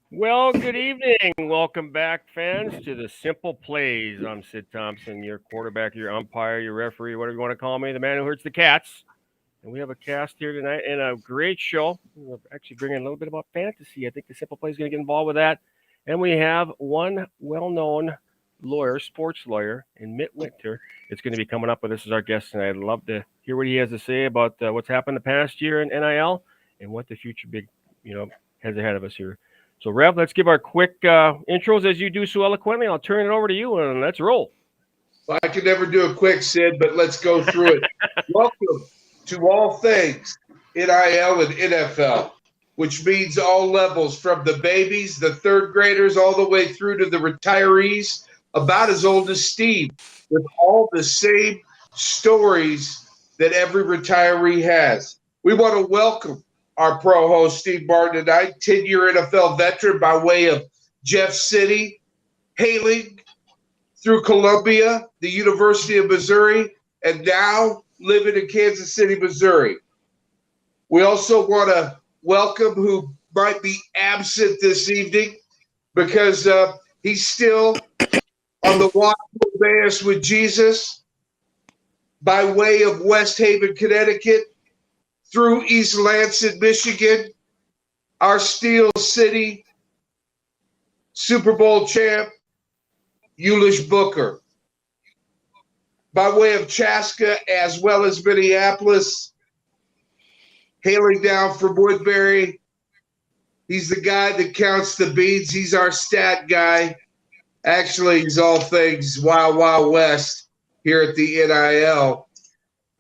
Well, good evening. Welcome back, fans, to the Simple Plays. I'm Sid Thompson, your quarterback, your umpire, your referee, whatever you want to call me, the man who hurts the cats. And we have a cast here tonight and a great show. We're actually bringing a little bit about fantasy. I think the Simple Play is going to get involved with that. And we have one well-known lawyer, sports lawyer, in Mitt Winter. It's going to be coming up with us as our guest tonight. I'd love to hear what he has to say about what's happened the past year in NIL and what the future has ahead of us here. So, Rev, let's give our quick intros as you do so eloquently. I'll turn it over to you and let's roll. Well, I could never do a quick, Sid, but let's go through it. Welcome to all things NIL and NFL, which means all levels from the babies, the third graders, all the way through to the retirees, about as old as Steve, with all the same stories that every retiree has. We want to welcome our pro host, Steve Martin, tonight, 10-year NFL veteran by way of Jeff City, hailing through Columbia, the University of Missouri, and now living in Kansas City, Missouri. We also want to welcome who might be absent this evening because he's still on the walk to Emmaus with Jesus by way of West Haven, Connecticut, through East Lansing, Michigan, our Steel City Super Bowl champ, Ulish Booker. By way of Chaska as well as Minneapolis, hailing down from Woodbury. He's the guy that counts the beads. He's our stat guy. Actually, he's all things Wild Wild West here at the NIL.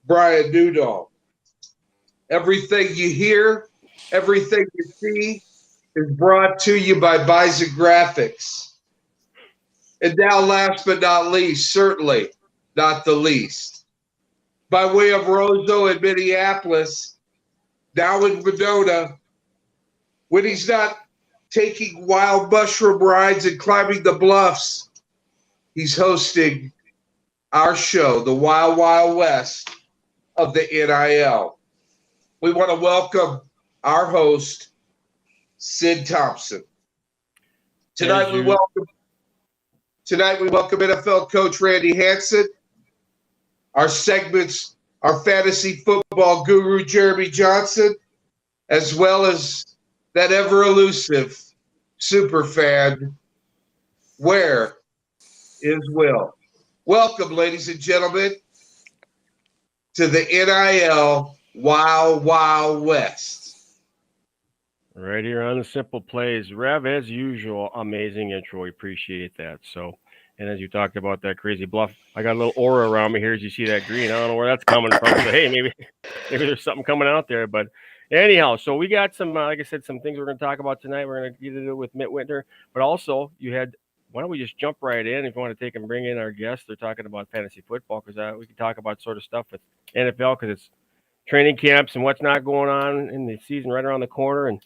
Brian Newdall. Everything you hear, everything you see is brought to you by Bison Graphics. And now, last but not least, certainly not the least, by way of Roseau in Minneapolis, now in Winona, when he's not taking wild mushroom rides and climbing the bluffs, he's hosting our show, the Wild Wild West of the NIL. We want to welcome our host, Sid Thompson. Tonight we welcome NFL coach Randy Hanson. Our segments, our fantasy football guru Jeremy Johnson, as well as that ever elusive super fan, Where is Will? Welcome, ladies and gentlemen, to the NIL Wild Wild West. Right here on the Simple Plays. Rev, as usual, amazing intro. We appreciate that. So, and as you talked about that crazy bluff, I got a little aura around me here as you see that green. I don't know where that's coming from. So, hey, maybe there's something coming out there. But anyhow, so we got some, like I said, some things we're going to talk about tonight. We're going to get into it with Mitt Winter. But also, why don't we just jump right in? If you want to take and bring in our guests, they're talking about fantasy football because we can talk about sort of stuff with NFL because it's training camps and what's not going on in the season right around the corner. And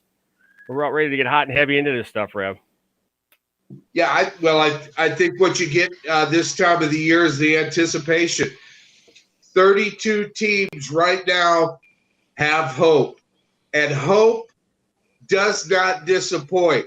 we're about ready to get hot and heavy into this stuff, Rev. Yeah, I think what you get this time of the year is the anticipation. 32 teams right now have hope, and hope does not disappoint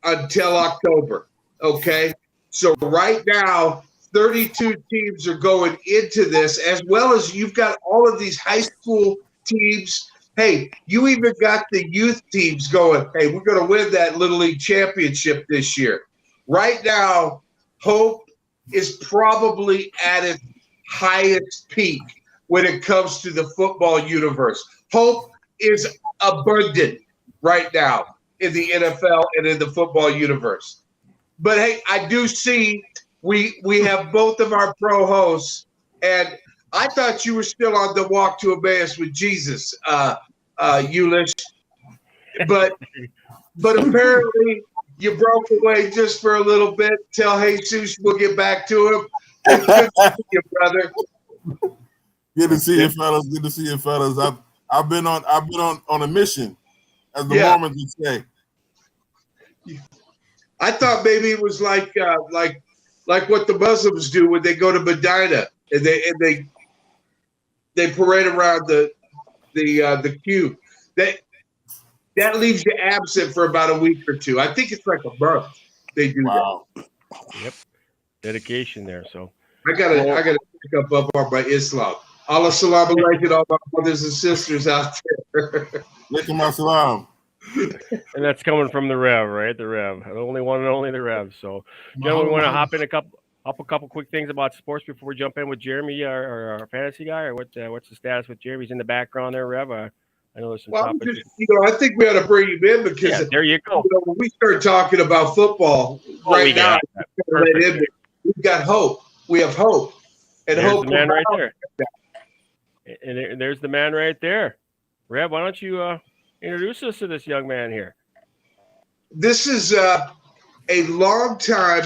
until October, okay? So right now, 32 teams are going into this, as well as you've got all of these high school teams. Hey, you even got the youth teams going, hey, we're going to win that Little League championship this year. Right now, hope is probably at its highest peak when it comes to the football universe. Hope is abundant right now in the NFL and in the football universe. But, hey, I do see we have both of our pro hosts, and I thought you were still on the walk to Emmaus with Jesus, Ulish. But apparently you broke away just for a little bit. Tell Jesus we'll get back to him. It's good to see you, brother. Good to see you, fellas. Good to see you, fellas. I've been on a mission, as the Mormons would say. I thought maybe it was like what the Muslims do when they go to Medina and they parade around the cube. that leaves you absent for about a week or two. I think it's like a month they do Wow. that. Yep. Dedication there. So I gotta pick up on my Islam. Allah salam alaikum, all my brothers and sisters out there. Alaikum salam. and that's coming from the Rev, right? The Rev. The only one and only the Rev. So gentlemen, we want to hop a couple quick things about sports before we jump in with Jeremy, our fantasy guy, or what's the status with Jeremy's in the background there, Rev? I know there's some topics. I think we ought to bring him in because there you go. When we start talking about football now, we've got hope. We have hope. And there's hope the man right there. And there's the man right there. Rev, why don't you introduce us to this young man here? This is a long-time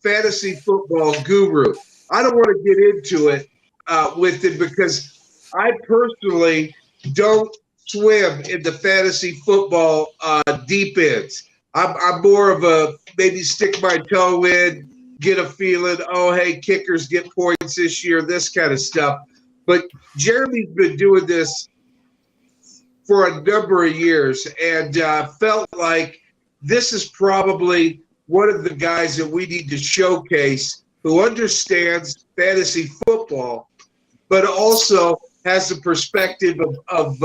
fantasy football guru. I don't want to get into it with it because I personally don't swim in the fantasy football deep ends. I'm more of a maybe stick my toe in, get a feeling, oh, hey, kickers get points this year, this kind of stuff. But Jeremy's been doing this for a number of years and felt like this is probably one of the guys that we need to showcase who understands fantasy football, but also has the perspective of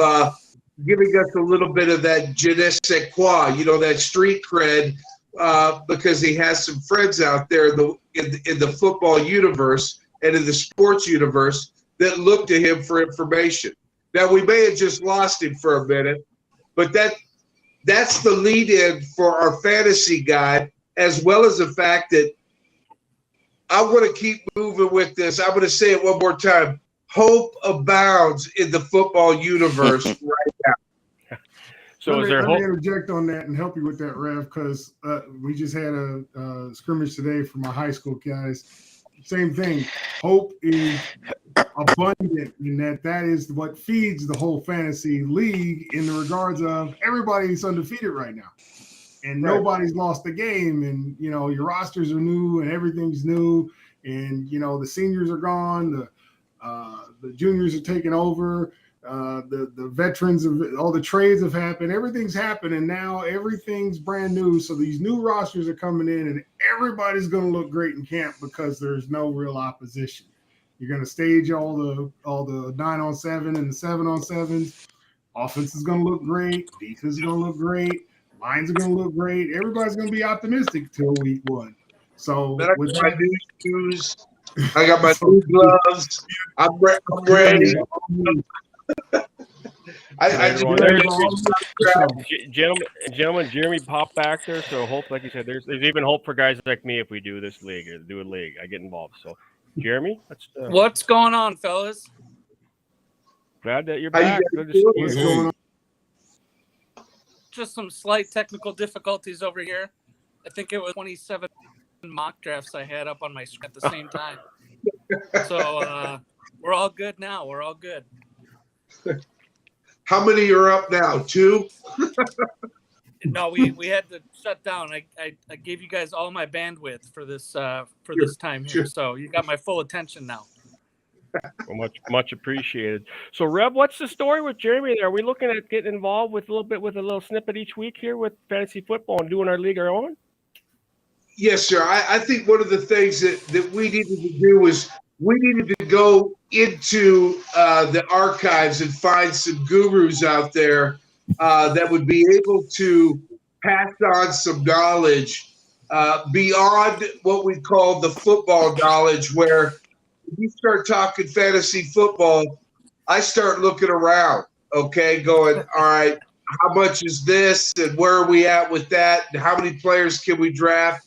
giving us a little bit of that je ne sais quoi, that street cred, because he has some friends out there in the football universe and in the sports universe that look to him for information. Now, we may have just lost him for a minute, but that's the lead-in for our fantasy guy, as well as the fact that I want to keep moving with this. I'm going to say it one more time. Hope abounds in the football universe right now. So let me interject on that and help you with that, Rev, because we just had a scrimmage today for my high school guys. Same thing. Hope is abundant in that is what feeds the whole fantasy league in the regards of everybody's undefeated right now. And nobody's lost a game. And, your rosters are new and everything's new. And, the seniors are gone. The juniors are taking over. The veterans of all the trades have happened. Everything's happened, and now everything's brand new. So these new rosters are coming in, and everybody's going to look great in camp because there's no real opposition. You're going to stage all the 9-on-7 and the 7-on-7s. Offense is going to look great. Defense is going to look great. Lines are going to look great. Everybody's going to be optimistic till week 1. So with my new shoes, I got my new gloves. I'm ready. Gentlemen, Jeremy popped back there, so hope, like you said, there's even hope for guys like me if we do this league or do a league. I get involved. So, Jeremy, what's going on, fellas? Glad that you're back. Good to see you. Just some slight technical difficulties over here. I think it was 27 mock drafts I had up on my screen at the same time. So we're all good now. We're all good. How many are up now? 2? No, we had to shut down. I gave you guys all my bandwidth for this time here, so you got my full attention now. Well, much appreciated. So, Rev, what's the story with Jeremy there? Are we looking at getting involved with a little snippet each week here with fantasy football and doing our league our own? Yes, sir. I think one of the things that we needed to do was we needed to go into the archives and find some gurus out there that would be able to pass on some knowledge beyond what we call the football knowledge, where if you start talking fantasy football, I start looking around, going, all right, how much is this and where are we at with that and how many players can we draft?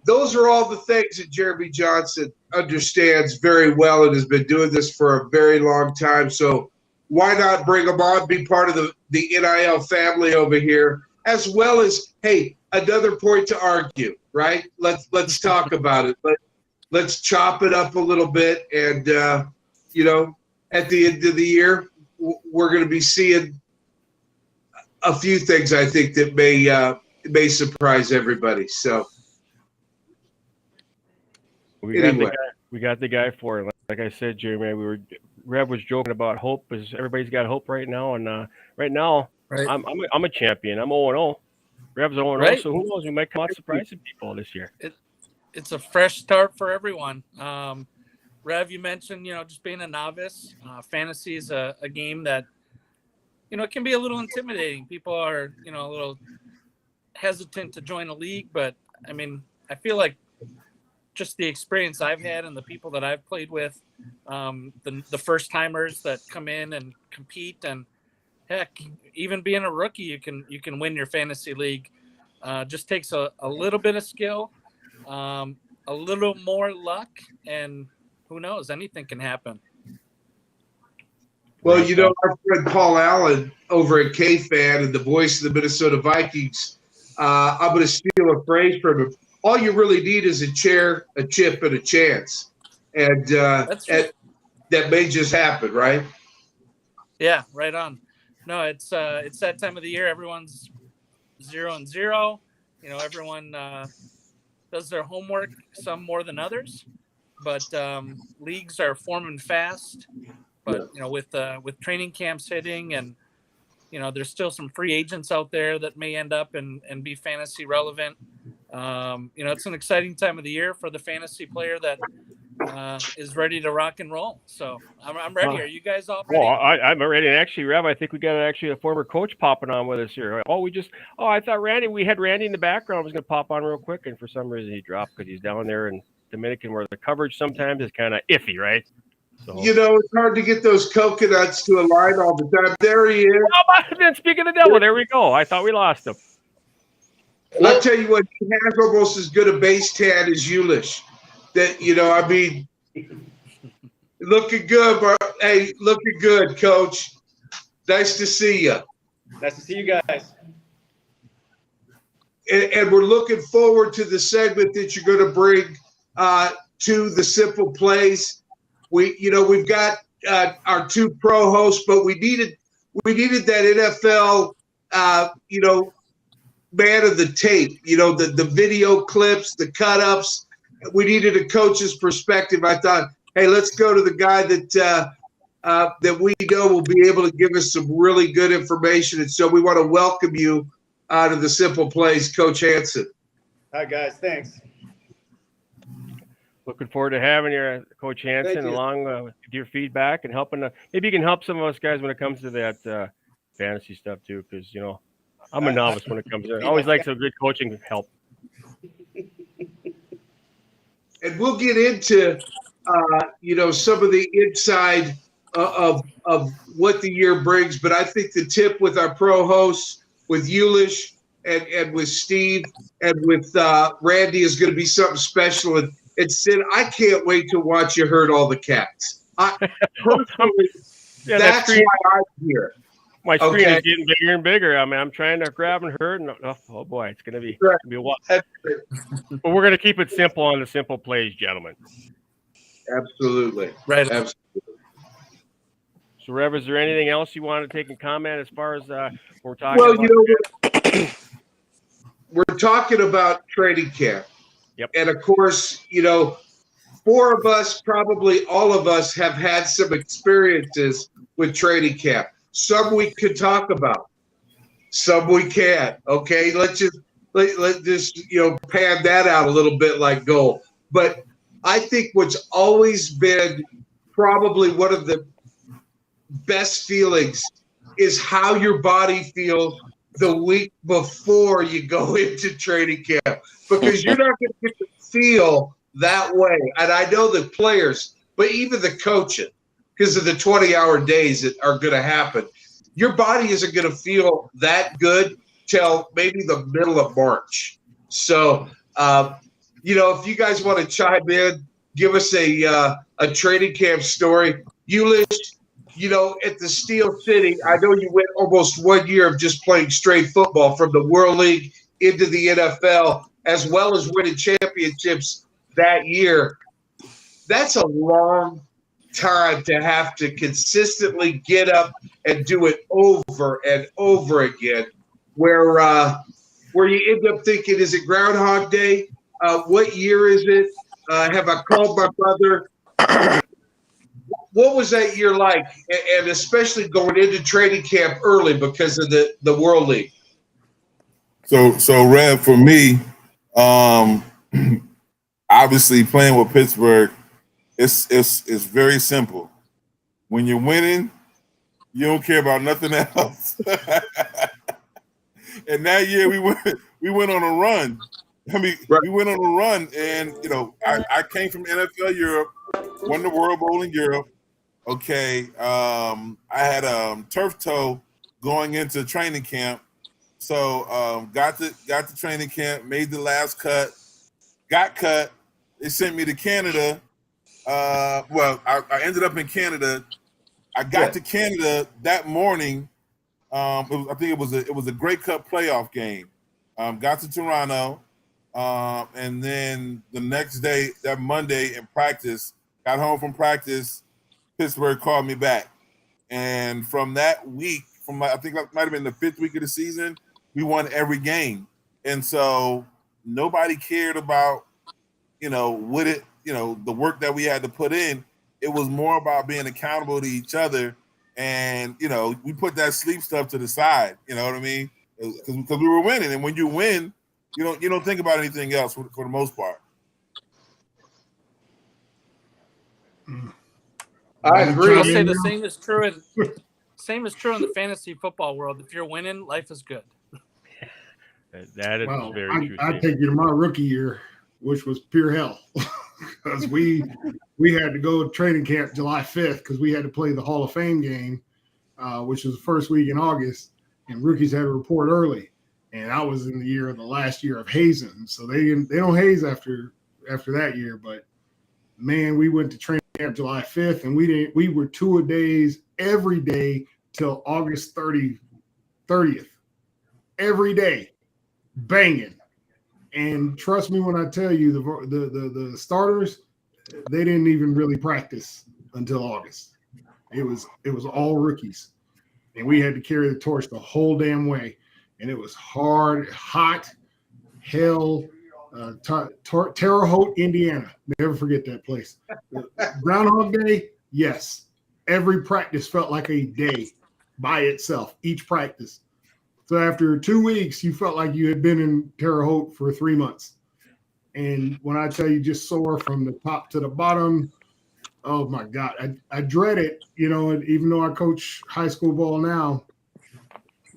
Those are all the things that Jeremy Johnson understands very well and has been doing this for a very long time. So why not bring him on, be part of the NIL family over here, as well as, hey, another point to argue, right? Let's talk about it. Let's chop it up a little bit. And, at the end of the year, we're going to be seeing a few things, I think, that may surprise everybody. So we got the guy for it. Like I said, Jeremy, we were Rev was joking about hope. Is everybody's got hope right now? And right now, Right. I'm a champion. I'm 0-0. Rev's 0-0. Right. So who knows? We might come out surprising people this year. It's a fresh start for everyone. Rev, you mentioned, just being a novice. Fantasy is a game that, it can be a little intimidating. People are, a little hesitant to join a league, but I mean, I feel like just the experience I've had and the people that I've played with, the first timers that come in and compete, and heck, even being a rookie, you can win your fantasy league. Just takes a little bit of skill, a little more luck, and who knows, anything can happen. Well, our friend Paul Allen over at K-Fan and the voice of the Minnesota Vikings, I'm going to steal a phrase from him. All you really need is a chair, a chip, and a chance. And that may just happen, right? Yeah, right on. No, it's that time of the year. Everyone's 0-0. Everyone does their homework, some more than others. But leagues are forming fast. But with training camps hitting, and there's still some free agents out there that may end up and be fantasy relevant. It's an exciting time of the year for the fantasy player that is ready to rock and roll. So I'm ready. Are you guys all ready? Well, I'm ready. And actually, Rev, I think we got a former coach popping on with us here. I thought we had Randy in the background was going to pop on real quick, and for some reason he dropped because he's down there in Dominican where the coverage sometimes is kind of iffy, right? So. It's hard to get those coconuts to align all the time. There he is. Well, then speaking of the devil, there we go. I thought we lost him. Well, I'll tell you what, he has almost as good a base tan as Ulish. Looking good, bro. Hey, looking good, Coach. Nice to see you. Nice to see you guys. And we're looking forward to the segment that you're going to bring to the Simple Playz. We've got our two pro hosts, but we needed that NFL, man of the tape. The video clips, the cut-ups. We needed a coach's perspective. I thought, hey, let's go to the guy that we know will be able to give us some really good information. And so we want to welcome you to the Simple Playz, Coach Hansen. Hi, guys. Thanks. Looking forward to having you, Coach Hansen, along with your feedback and helping. Maybe you can help some of us guys when it comes to that fantasy stuff too, because I'm a novice when it comes to it. I always like some good coaching help. And we'll get into some of the inside of what the year brings, but I think the tip with our pro hosts, with Ulish and with Steve and with Randy is going to be something special. And Sid, I can't wait to watch you herd all the cats. Personally, that's why I'm here. My screen is getting bigger and bigger. I mean, I'm trying to grab and herd, and oh boy, it's going to be a while. But we're going to keep it simple on the Simple Playz, gentlemen. Absolutely. Right. Absolutely. So, Rev, is there anything else you want to take and comment as far as we're talking about? We're talking about training camp. Yep. And of course, four of us, probably all of us, have had some experiences with training camp. Some we could talk about, some we can't. Okay, let's just pan that out a little bit like gold. But I think what's always been probably one of the best feelings is how your body feels the week before you go into training camp, because you're not going to get to feel that way. And I know the players, but even the coaches, because of the 20-hour days that are going to happen, your body isn't going to feel that good till maybe the middle of March. So, if you guys want to chime in, give us a training camp story. Ulish, at the Steel City, I know you went almost 1 year of just playing straight football from the World League into the NFL, as well as winning championships that year. That's a long time to have to consistently get up and do it over and over again, where you end up thinking, is it Groundhog Day? What year is it? Have I called my brother? what was that year like? And especially going into training camp early because of the World League. So Rev, for me, obviously playing with Pittsburgh, it's very simple. When you're winning, you don't care about nothing else. And that year we went on a run. I mean, we went on a run, and I came from NFL Europe, won the World Bowl in Europe. Okay, I had turf toe going into training camp, so got to training camp, made the last cut, got cut. They sent me to Canada. I ended up in Canada. I got to Canada that morning. I think it was a Grey Cup playoff game. Got to Toronto, and then the next day, that Monday in practice, got home from practice. Pittsburgh called me back, and from that week, I think that might have been the 5th week of the season, we won every game, and so nobody cared about the work that we had to put in. It was more about being accountable to each other. And, we put that sleep stuff to the side, you know what I mean? Because we were winning. And when you win, you don't think about anything else for the most part. I agree. I'll say the same is true in the fantasy football world. If you're winning, life is good. That is very true. I take you to my rookie year, which was pure hell. Because we had to go to training camp July 5th because we had to play the Hall of Fame game, which was the first week in August, and rookies had to report early. And I was in the last year of hazing, so they don't haze after that year. But man, we went to training camp July 5th, and we were 2-a-days every day till August 30th, every day, banging. And trust me when I tell you, the starters, they didn't even really practice until August. It was all rookies, and we had to carry the torch the whole damn way. And it was hard, hot, hell. Terre Haute, Indiana. Never forget that place. Groundhog Day, yes. Every practice felt like a day by itself, each practice. So after 2 weeks, you felt like you had been in Terre Haute for 3 months. And when I tell you just sore from the top to the bottom, oh my God, I dread it. Even though I coach high school ball now,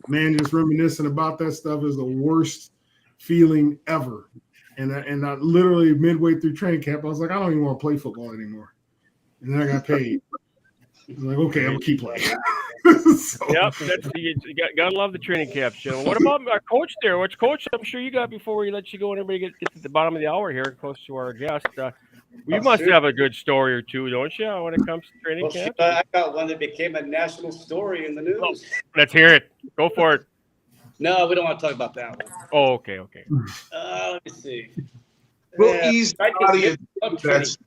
man, just reminiscing about that stuff is the worst feeling ever. And I literally midway through training camp, I was like, I don't even want to play football anymore. And then I got paid. I was like, okay, I'm gonna keep playing. Yep, you gotta love the training camps, gentlemen. What about our coach there? Which coach I'm sure you got before we let you go and everybody get to the bottom of the hour here, close to our guest. You must have a good story or two, don't you, when it comes to training camp? I got one that became a national story in the news. Oh, let's hear it. Go for it. No, we don't want to talk about that one. Oh, okay. Let me see. We'll ease the audience.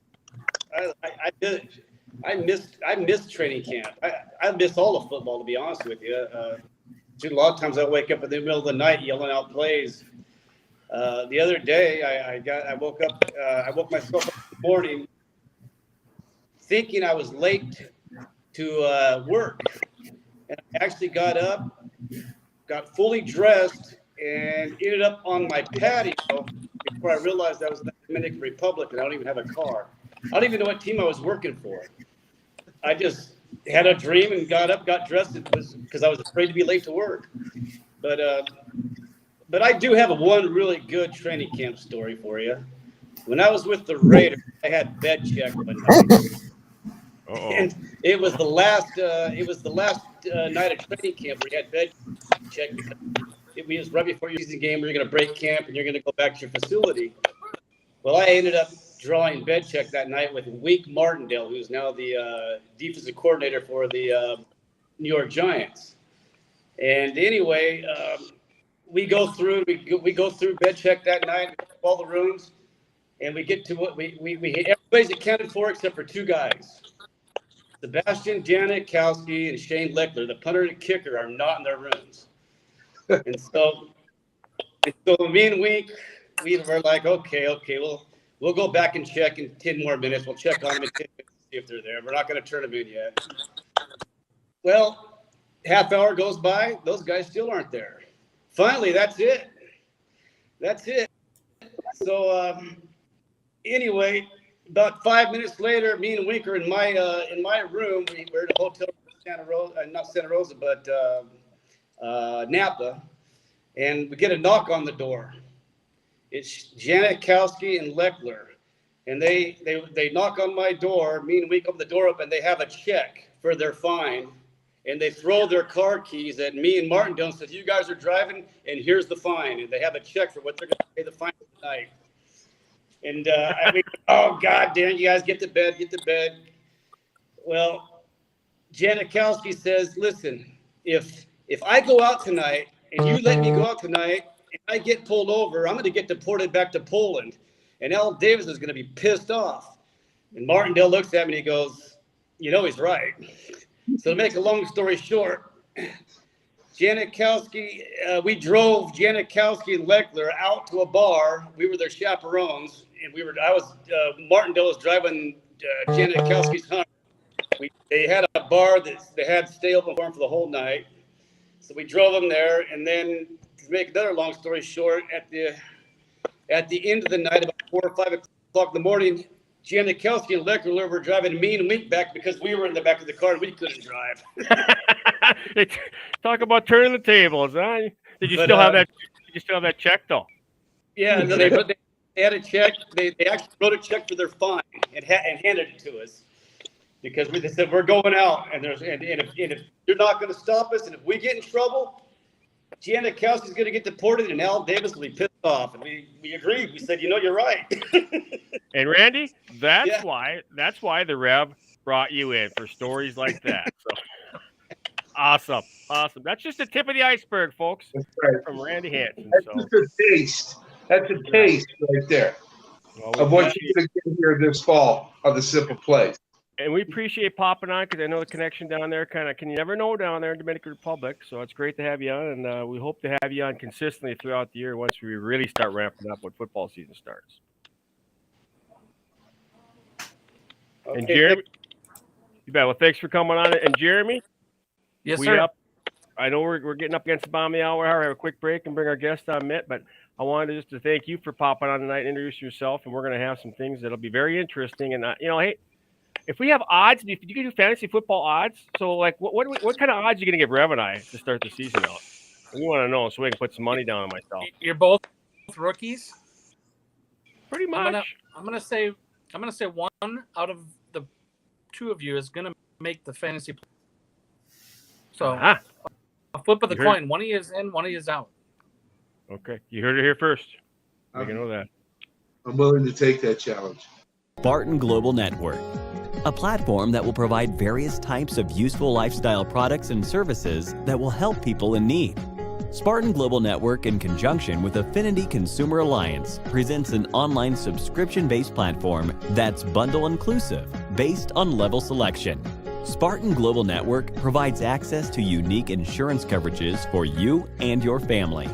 I missed training camp. I miss all of football, to be honest with you. A lot of times I wake up in the middle of the night yelling out plays. The other day I woke myself up in the morning thinking I was late to work, and I actually got up, got fully dressed, and ended up on my patio before I realized I was in the Dominican Republic and I don't even have a car. I don't even know what team I was working for. I just had a dream and got up, got dressed. It was because I was afraid to be late to work. But I do have one really good training camp story for you. When I was with the Raiders, I had bed check one night. And it was the last night of training camp where you had bed check because it was right before your season game where you're going to break camp and you're going to go back to your facility. Well, I ended up drawing bed check that night with Wink Martindale, who's now the defensive coordinator for the New York Giants. And anyway, we go through bed check that night, all the rooms, and we get to what we everybody's accounted for except for two guys. Sebastian Janikowski and Shane Leckler, the punter and kicker, are not in their rooms. And so me and Wink, we were like, okay, we'll go back and check in 10 more minutes. We'll check on them in 10 minutes. see if they're there. We're not going to turn them in yet. Well, half hour goes by. Those guys still aren't there. Finally, that's it. So anyway, about 5 minutes later, me and Winker in my room, we were in a hotel in Santa Rosa, not Santa Rosa, but Napa, and we get a knock on the door. It's Janikowski and Leckler, and they knock on my door. Me and Winker open the door up, and they have a check for their fine, and they throw their car keys at me and Martindale and said, "You guys are driving, and here's the fine." And they have a check for what they're going to pay the fine tonight. And I mean, oh, God damn, you guys get to bed. Well, Janikowski says, listen, if I go out tonight and you let me go out tonight and I get pulled over, I'm going to get deported back to Poland. And Al Davis is going to be pissed off. And Martindale looks at me and he goes, you know, he's right. So to make a long story short, Janikowski, we drove Janikowski and Leckler out to a bar. We were their chaperones, and Martindale was driving Janikowski's Hunter. They had a bar that they had to stay open for them for the whole night. So we drove them there, and then to make another long story short, at the end of the night, about 4 or 5 o'clock in the morning, Janikowski and Leckler were driving me and Wink back because we were in the back of the car and we couldn't drive. Talk about turning the tables, huh? Did you still have that? Did you still have that check though? Yeah, they had a check. They actually wrote a check for their fine and handed it to us because they said we're going out and if you're not going to stop us and if we get in trouble, Janikowski's going to get deported and Al Davis will be pissed off. And we agreed. We said, you know, you're right. And Randy, that's why the Rev brought you in for stories like that. So awesome. That's just the tip of the iceberg, folks. That's right. From Randy Hansen. That's just a taste. That's a taste right there of what you're going to get here this fall on the Simple Playz. And we appreciate popping on because I know the connection down there you never know down there in Dominican Republic. So it's great to have you on, and we hope to have you on consistently throughout the year once we really start ramping up when football season starts. Okay. And Jeremy, you bet. Well, thanks for coming on. And Jeremy, yes, sir. I know we're getting up against the bottom of the hour. I have a quick break and bring our guest on, Mitt, but I wanted just to thank you for popping on tonight and introduce yourself. And we're going to have some things that'll be very interesting. And hey, if we have odds, if you can do fantasy football odds, so like what kind of odds are you going to give Rev and I to start the season out? We want to know so we can put some money down on myself. You're both rookies. Pretty much. I'm gonna say one out of the two of you is gonna make the fantasy. So a flip of the coin. One of you is in, one of you is out. Okay, you heard it here first. We can know that. I'm willing to take that challenge. Spartan Global Network, a platform that will provide various types of useful lifestyle products and services that will help people in need. Spartan Global Network, in conjunction with Affinity Consumer Alliance, presents an online subscription-based platform that's bundle inclusive, based on level selection. Spartan Global Network provides access to unique insurance coverages for you and your family.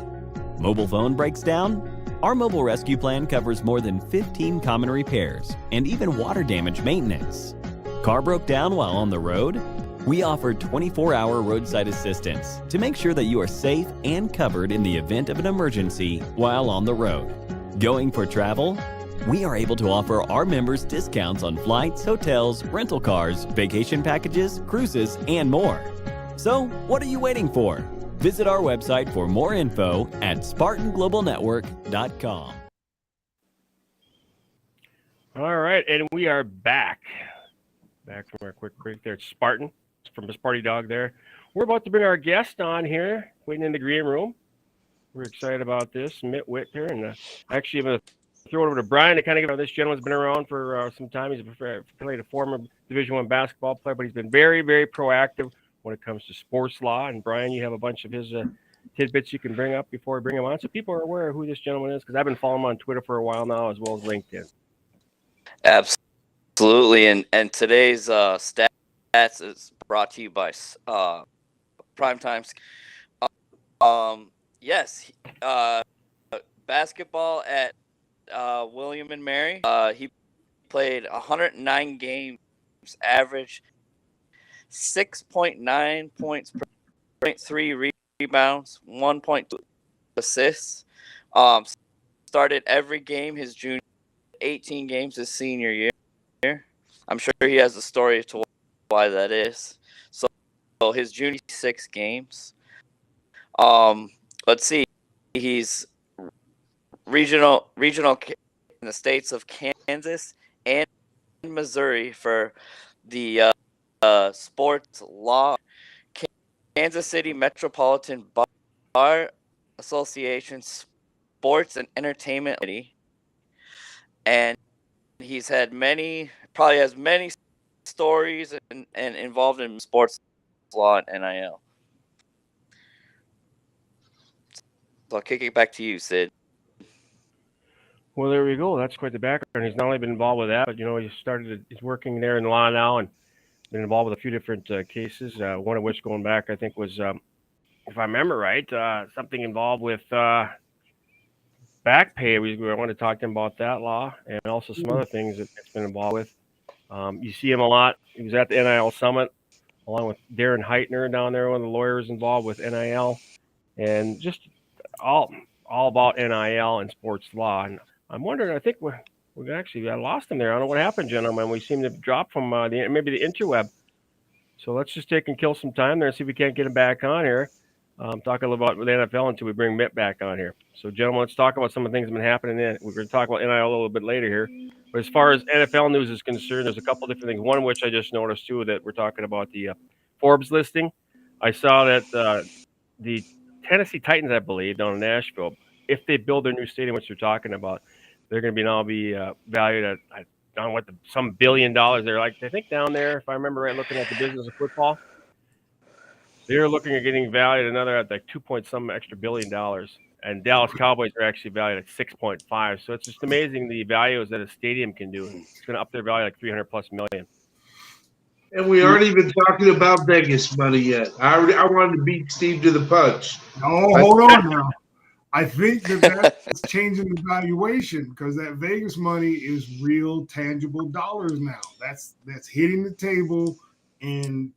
Mobile phone breaks down? Our mobile rescue plan covers more than 15 common repairs and even water damage maintenance. Car broke down while on the road? We offer 24-hour roadside assistance to make sure that you are safe and covered in the event of an emergency while on the road. Going for travel? We are able to offer our members discounts on flights, hotels, rental cars, vacation packages, cruises, and more. So, what are you waiting for? Visit our website for more info at SpartanGlobalNetwork.com. All right, and we are back from our quick break there. It's Spartan from Miss Party Dog there. We're about to bring our guest on here, waiting in the green room. We're excited about this, Mitt Witt here. And actually, I'm going to throw it over to Brian to kind of give this gentleman's been around for some time. He's played a former Division I basketball player, but he's been very, very proactive when it comes to sports law. And Brian, you have a bunch of his tidbits you can bring up before we bring him on, so people are aware of who this gentleman is, because I've been following him on Twitter for a while now, as well as LinkedIn. Absolutely, and today's stats is brought to you by Primetime. Yes, basketball at William and Mary. He played 109 games average 6.9 points per 0.3 rebounds, 1.2 assists. Started every game his junior, 18 games his senior year. I'm sure he has a story to why that is. So his junior 6 games. Let's see. He's regional in the states of Kansas and Missouri for the sports law. Kansas City Metropolitan Bar Association Sports and Entertainment Committee. And he's had probably has many stories and involved in sports law and NIL. So I'll kick it back to you, Sid. Well, there we go. That's quite the background. He's not only been involved with that, but he's working there in law now and been involved with a few different cases. One of which, going back, I think was, if I remember right, something involved with back pay. We want to talk to him about that law and also some other things that it's been involved with. You see him a lot. He was at the NIL Summit along with Darren Heitner down there, one of the lawyers involved with NIL, and just all about NIL and sports law. And I'm wondering, I think we actually lost him there. I don't know what happened, gentlemen. We seem to have dropped from maybe the interweb. So let's just take and kill some time there and see if we can't get him back on here. Talk a little about the NFL until we bring Mitt back on here. So, gentlemen, let's talk about some of the things that have been happening. We're going to talk about NIL a little bit later here. But as far as NFL news is concerned, there's a couple different things. One of which I just noticed, too, that we're talking about the Forbes listing. I saw that the Tennessee Titans, I believe, down in Nashville, if they build their new stadium, which they're talking about, they're going to be valued at, I don't know what, some $1 billion. They're like, I think down there, if I remember right, looking at the business of football, they're looking at getting valued another at like 2 extra $1 billion. And Dallas Cowboys are actually valued at 6.5. So it's just amazing the values that a stadium can do. It's going to up their value like $300+ million. And we aren't even talking about Vegas money yet. I wanted to beat Steve to the punch. Oh, hold on now. I think that's changing the valuation because that Vegas money is real tangible dollars now. That's hitting the table, and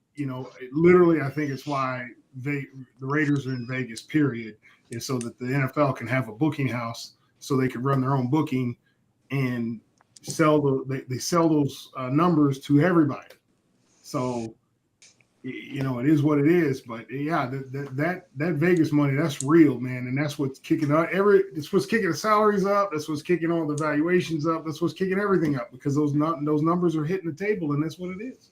literally, I think it's why the Raiders are in Vegas. Period, is so that the NFL can have a booking house, so they can run their own booking and sell they sell those numbers to everybody. So, it is what it is. But yeah, that Vegas money, that's real, man, and that's what's kicking out it's what's kicking the salaries up. That's what's kicking all the valuations up. That's what's kicking everything up because those numbers are hitting the table, and that's what it is.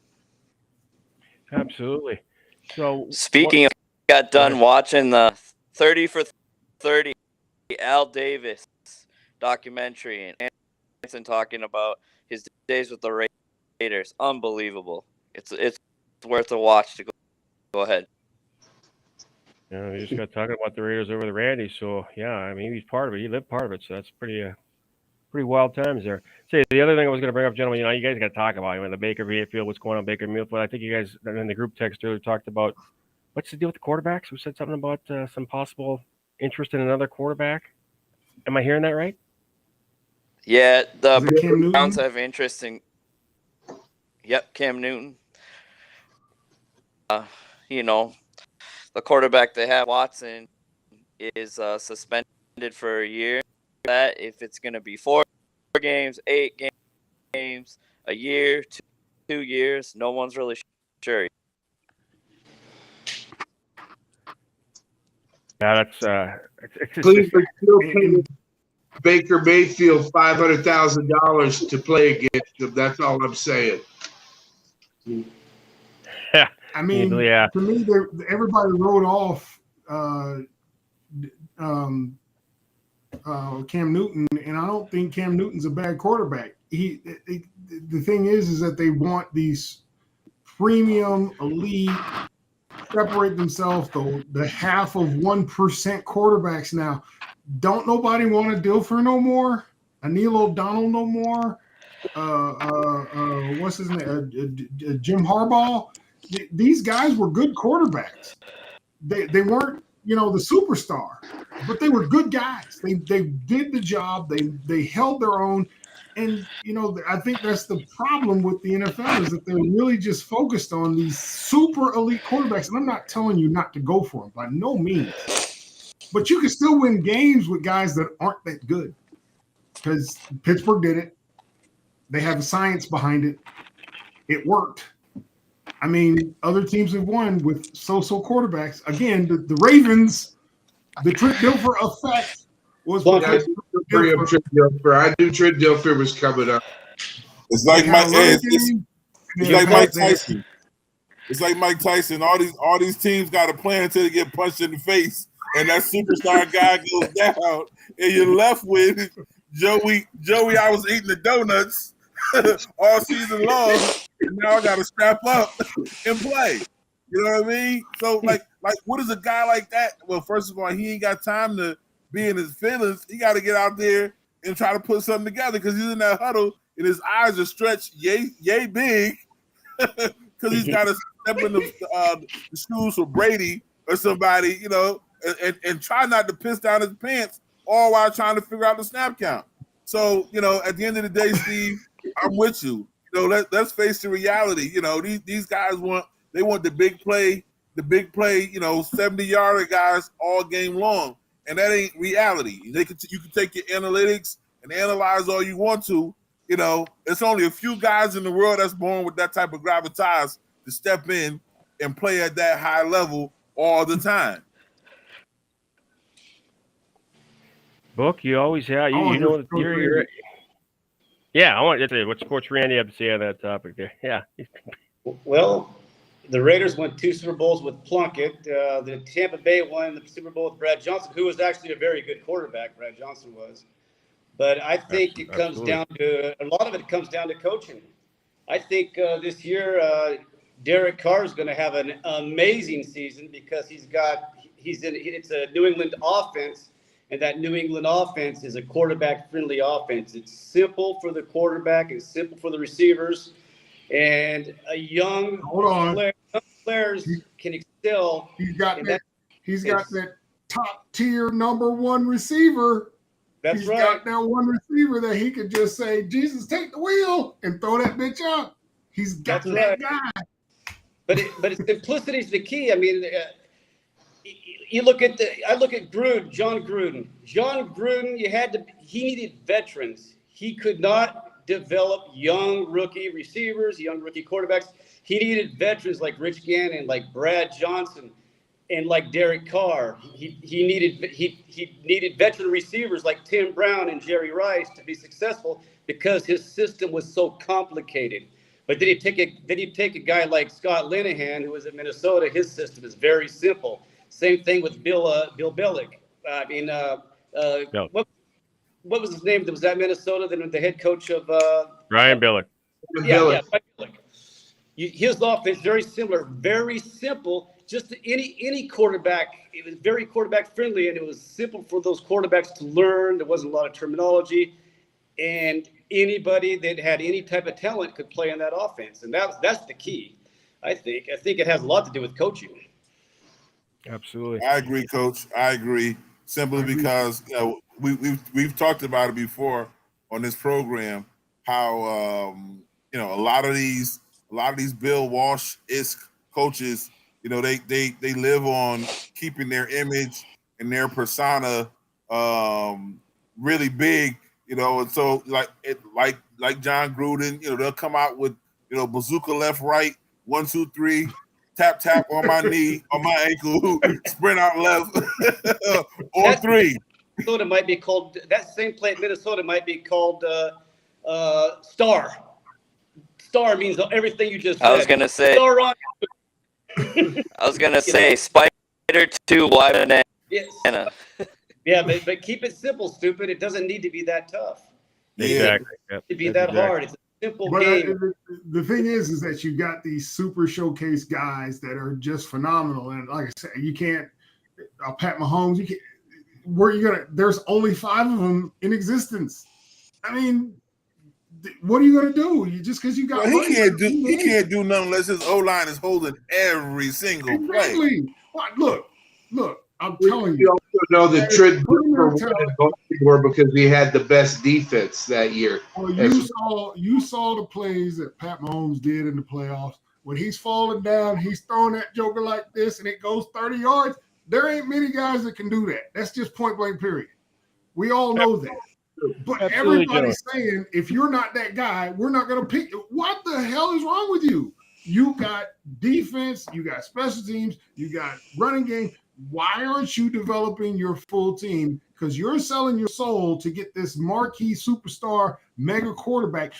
Absolutely. So speaking of, got done watching the 30 for 30 Al Davis documentary and Anson talking about his days with the Raiders. Unbelievable. It's worth a watch. To go ahead. Yeah, we just got talking about the Raiders over the Randy. So yeah, I mean he's part of it. He lived part of it. So that's pretty wild times there. Say the other thing I was going to bring up, gentlemen. You guys got to talk about the Baker Mayfield. What's going on, Baker Mayfield? I think you guys in the group text earlier talked about what's the deal with the quarterbacks. We said something about some possible interest in another quarterback. Am I hearing that right? Yeah, the Browns have interest in. Yep, Cam Newton. The quarterback they have, Watson, is suspended for a year. That if it's going to be 4 games, 8 games, a year, 2 years, no one's really sure. Yeah, that's Cleveland still paying Baker Mayfield $500,000 to play against him. That's all I'm saying. Yeah. I mean, yeah. To me, everybody wrote off Cam Newton, and I don't think Cam Newton's a bad quarterback. The thing is that they want these premium, elite, separate themselves the 0.5% quarterbacks now. Don't nobody want to deal for no more? Neil O'Donnell no more? What's his name? Jim Harbaugh? These guys were good quarterbacks. They weren't, the superstar, but they were good guys. They did the job. They held their own. And, I think that's the problem with the NFL is that they're really just focused on these super elite quarterbacks. And I'm not telling you not to go for them by no means. But you can still win games with guys that aren't that good. Because Pittsburgh did it. They have the science behind it. It worked. I mean, other teams have won with so-so quarterbacks. Again, the Ravens, the Trent Dilfer effect was I knew Trent Dilfer was coming up. It's like Mike Tyson. It's like Mike Tyson. All these teams got a plan until they get punched in the face, and that superstar guy goes down, and you're left with Joey. I was eating the donuts all season long, and now I got to strap up and play. You know what I mean? So, like, what is a guy like that? Well, first of all, he ain't got time to be in his feelings. He got to get out there and try to put something together because he's in that huddle and his eyes are stretched yay big because he's got to step in the shoes for Brady or somebody, and try not to piss down his pants all while trying to figure out the snap count. So, at the end of the day, Steve, I'm with you. Let's face the reality. These guys want the big play, 70-yarder guys all game long. And that ain't reality. You can take your analytics and analyze all you want to. It's only a few guys in the world that's born with that type of gravitas to step in and play at that high level all the time. Book, you always have. You're yeah, I want to tell you what's Coach Randy have to say on that topic there. Yeah. Well, the Raiders won 2 Super Bowls with Plunkett. The Tampa Bay won the Super Bowl with Brad Johnson, who was actually a very good quarterback. Brad Johnson was. But I think it comes down to a lot of it comes down to coaching. I think this year Derek Carr is going to have an amazing season because it's a New England offense, and that New England offense is a quarterback-friendly offense. It's simple for the quarterback, it's simple for the receivers, and young players can excel. He's got that top-tier number 1 receiver. He's got that one receiver that he could just say, Jesus, take the wheel, and throw that bitch up. He's got that guy. But simplicity is the key. I mean, I look at Gruden, John Gruden. John Gruden, he needed veterans. He could not develop young rookie receivers, young rookie quarterbacks. He needed veterans like Rich Gannon, like Brad Johnson, and like Derek Carr. He needed veteran receivers like Tim Brown and Jerry Rice to be successful because his system was so complicated. But then you take a guy like Scott Linehan, who was at Minnesota. His system is very simple. Same thing with Bill Belichick. What was his name that was at Minnesota? Then the head coach of Ryan Billick. Yeah, Billick. His offense very similar, very simple. Just any quarterback. It was very quarterback friendly, and it was simple for those quarterbacks to learn. There wasn't a lot of terminology, and anybody that had any type of talent could play in that offense, and that's the key. I think it has a lot to do with coaching. Absolutely. I agree, Coach. I agree. Simply because we've talked about it before on this program how a lot of these Bill Walsh-esque coaches, they live on keeping their image and their persona really big, and so like John Gruden, they'll come out with bazooka left, right, 1, 2, 3. Tap, tap on my knee, on my ankle, sprint out left, or 3. Minnesota might be called, that same play at Minnesota might be called star. Star means everything you just said. I was going to say, star on. Spider 2 wide and yes. Yeah, but keep it simple, stupid. It doesn't need to be that tough. Exactly. It to be that hard. It's simple game. The thing is that you got these super showcase guys that are just phenomenal, and like I said, you can't. Pat Mahomes, you can't. There's only 5 of them in existence. I mean, what are you gonna do? You just because you got. Well, he can't do nothing unless his O-line is holding every single play. Look. I'm telling you. You also know that Trent Dilfer go anywhere because he had the best defense that year. Well, you saw the plays that Pat Mahomes did in the playoffs. When he's falling down, he's throwing that joker like this, and it goes 30 yards. There ain't many guys that can do that. That's just point blank, period. We all know that. But Absolutely, everybody's saying, if you're not that guy, we're not going to pick you. What the hell is wrong with you? You got defense, you got special teams, you got running game. Why aren't you developing your full team? Because you're selling your soul to get this marquee superstar mega quarterback.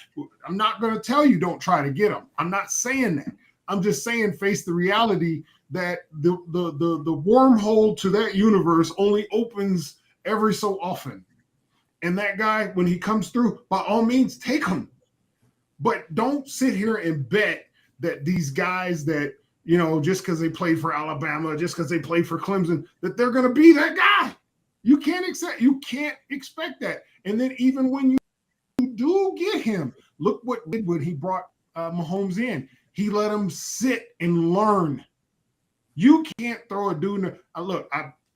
I'm not going to tell you don't try to get him. I'm not saying that. I'm just saying face the reality that the wormhole to that universe only opens every so often. And that guy, when he comes through, by all means, take him. But don't sit here and bet that these guys that, you know, just because they played for Alabama, just because they played for Clemson, that they're going to be that guy. You can't expect that. And then even when you do get him, look what when he brought Mahomes in. He let him sit and learn. You can't throw a dude.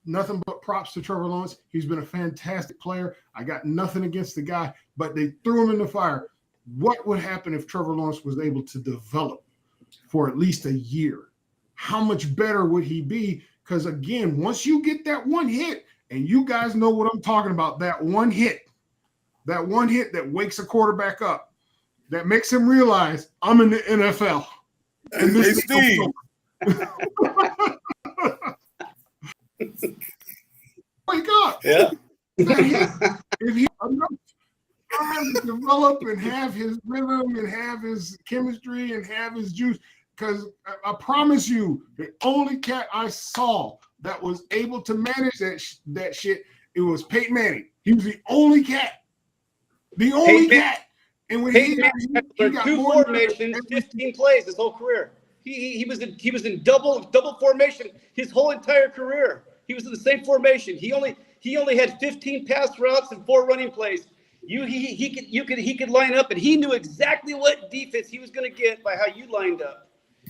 Nothing but props to Trevor Lawrence. He's been a fantastic player. I got nothing against the guy, but they threw him in the fire. What would happen if Trevor Lawrence was able to develop for at least a year? How much better would he be? Because again, once you get that one hit, and you guys know what I'm talking about, that one hit that wakes a quarterback up, that makes him realize I'm in the NFL. And Hey, Steve. Wake up. Yeah. If he trying to develop and have his rhythm and have his chemistry and have his juice, because I promise you, the only cat I saw that was able to manage that shit, it was Peyton Manning. He was the only cat. The only cat. And when he got two formations, 15 plays his whole career. He was in double formation his whole entire career. He was in the same formation. He only had 15 pass routes and 4 running plays. He could line up, and he knew exactly what defense he was going to get by how you lined up.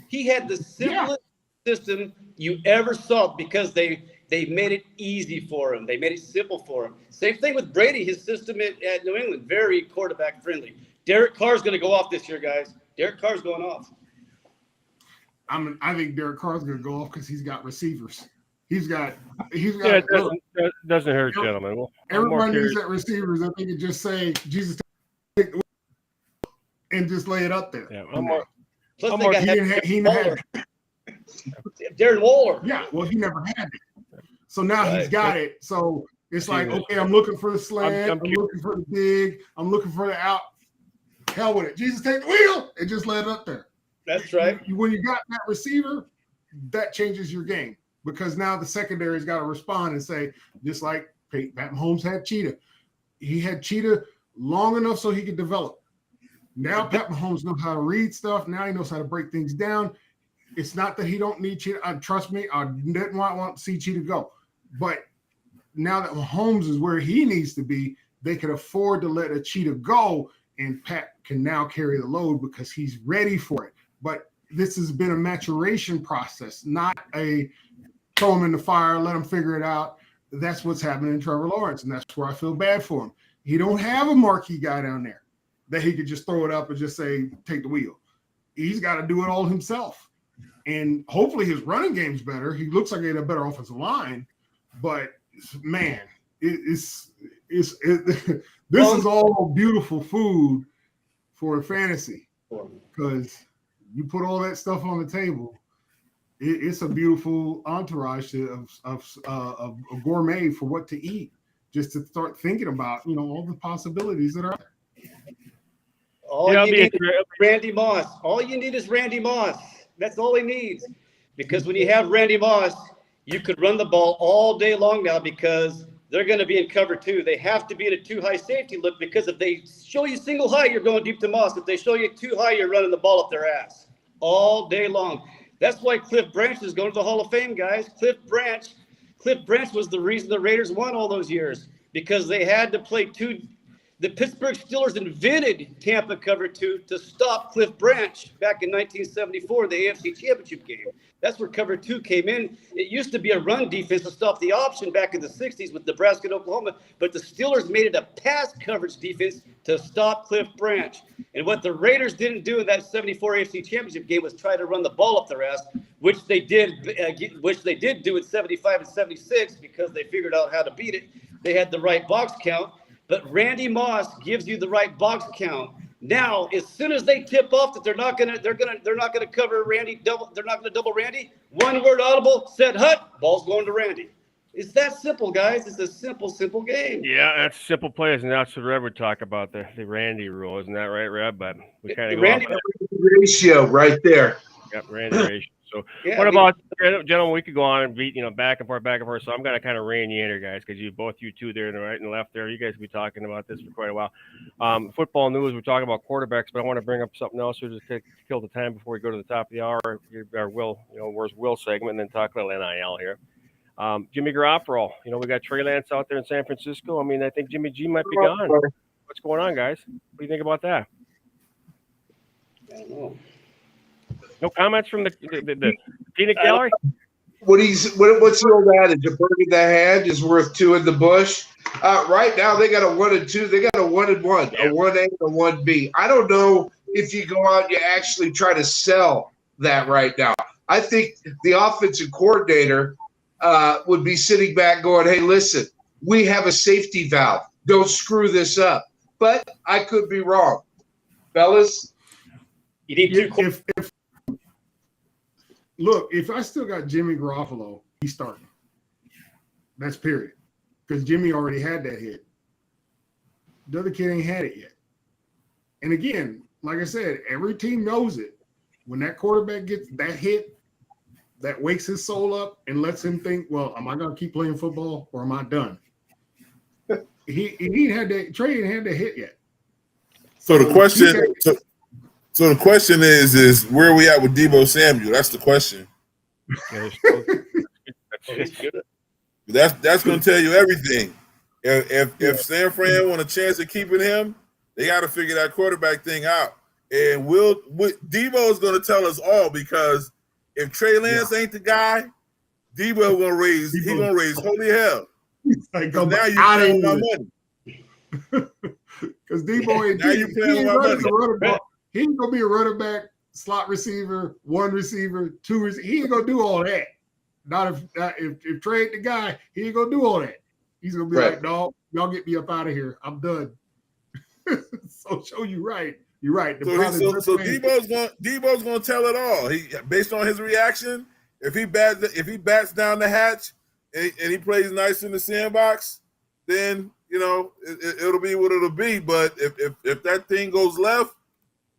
He had the simplest system you ever saw because they made it easy for him. They made it simple for him. Same thing with Brady. His system at New England, very quarterback friendly. Derek Carr's going to go off this year, guys. Derek Carr's going off. I think Derek Carr's going to go off because he's got receivers. He's got. Yeah, it doesn't hurt, gentlemen. Well, everybody needs that receivers. I think it just say Jesus, take the and just lay it up there. Yeah, Plus they got Darren Waller. Yeah, well, he never had it. So now he's got it. So it's like, okay, I'm looking for the slant. I'm looking for the dig. I'm looking for the out. Hell with it. Jesus, take the wheel and just lay it up there. That's right. When you got that receiver, that changes your game because now the secondary's got to respond and say, just like Pat Mahomes had Cheetah. He had Cheetah long enough so he could develop. Now Pat Mahomes knows how to read stuff. Now he knows how to break things down. It's not that he don't need Cheetah. Trust me, I didn't want to see Cheetah go. But now that Mahomes is where he needs to be, they can afford to let a Cheetah go, and Pat can now carry the load because he's ready for it. But this has been a maturation process, not a throw him in the fire, let him figure it out. That's what's happening in Trevor Lawrence, and that's where I feel bad for him. He don't have a marquee guy down there that he could just throw it up and just say, take the wheel. He's got to do it all himself. And hopefully his running game's better. He looks like he had a better offensive line. But, man, this is all beautiful food for fantasy because you put all that stuff on the table. It's a beautiful entourage of a gourmet for what to eat, just to start thinking about, all the possibilities that are out there. All you need is Randy Moss. All you need is Randy Moss. That's all he needs. Because when you have Randy Moss, you could run the ball all day long now because they're going to be in cover 2. They have to be in a 2-high safety look because if they show you single high, you're going deep to Moss. If they show you 2 high, you're running the ball up their ass all day long. That's why Cliff Branch is going to the Hall of Fame, guys. Cliff Branch was the reason the Raiders won all those years because they had to play two The Pittsburgh Steelers invented Tampa cover 2 to stop Cliff Branch back in 1974, the AFC Championship game. That's where cover 2 came in. It used to be a run defense to stop the option back in the 60s with Nebraska and Oklahoma, but the Steelers made it a pass coverage defense to stop Cliff Branch. And what the Raiders didn't do in that 74 AFC Championship game was try to run the ball up their ass, which they did do in 75 and 76 because they figured out how to beat it. They had the right box count. But Randy Moss gives you the right box count. Now, as soon as they tip off that they're not gonna cover Randy, they're not gonna double Randy. One word audible, set hut, ball's going to Randy. It's that simple, guys. It's a simple game. Yeah, that's simple plays, and that's what Reb would talk about, the Randy rule. Isn't that right, Reb? But we kind of go Randy off ratio right there. Yep, Randy ratio. So Yeah, what about, gentlemen, we could go on and beat, back and forth. So I'm going to kind of rein you in here, guys, because you two there, in the right and the left there, you guys will be talking about this for quite a while. Football news, we're talking about quarterbacks, but I want to bring up something else here just to kill the time before we go to the top of the hour. Our where's Will segment, and then talk about NIL here. Jimmy Garoppolo, we got Trey Lance out there in San Francisco. I mean, I think Jimmy G might be gone. What's going on, guys? What do you think about that? I don't know. No comments from the peanut gallery? What's the old adage? A bird in the hand is worth 2 in the bush. Right now, they got a 1 and 2. They got a 1 and 1, a 1A and a 1B. I don't know if you go out and you actually try to sell that right now. I think the offensive coordinator would be sitting back going, hey, listen, we have a safety valve. Don't screw this up. But I could be wrong. Fellas? You need two. Look, if I still got Jimmy Garoppolo, he's starting. That's period. Because Jimmy already had that hit. The other kid ain't had it yet. And again, like I said, every team knows it. When that quarterback gets that hit, that wakes his soul up and lets him think, well, am I going to keep playing football or am I done? He ain't had that. Trey ain't had that hit yet. So the question, so the question is where are we at with Deebo Samuel? That's the question. That's going to tell you everything. If San Fran want a chance of keeping him, they got to figure that quarterback thing out. And Deebo is going to tell us all, because if Trey Lance ain't the guy, Deebo gonna raise holy hell. Like, now you playing my money. Because Deebo ain't running back. He ain't gonna be a running back, slot receiver, 1 receiver, 2 receiver. He ain't gonna do all that. Not if Trey ain't the guy, he ain't gonna do all that. He's gonna be like, no, y'all get me up out of here. I'm done. So show you right. You're right. So Deebo's gonna tell it all. He, based on his reaction, if he bats down the hatch and he plays nice in the sandbox, then it'll be what it'll be. But if that thing goes left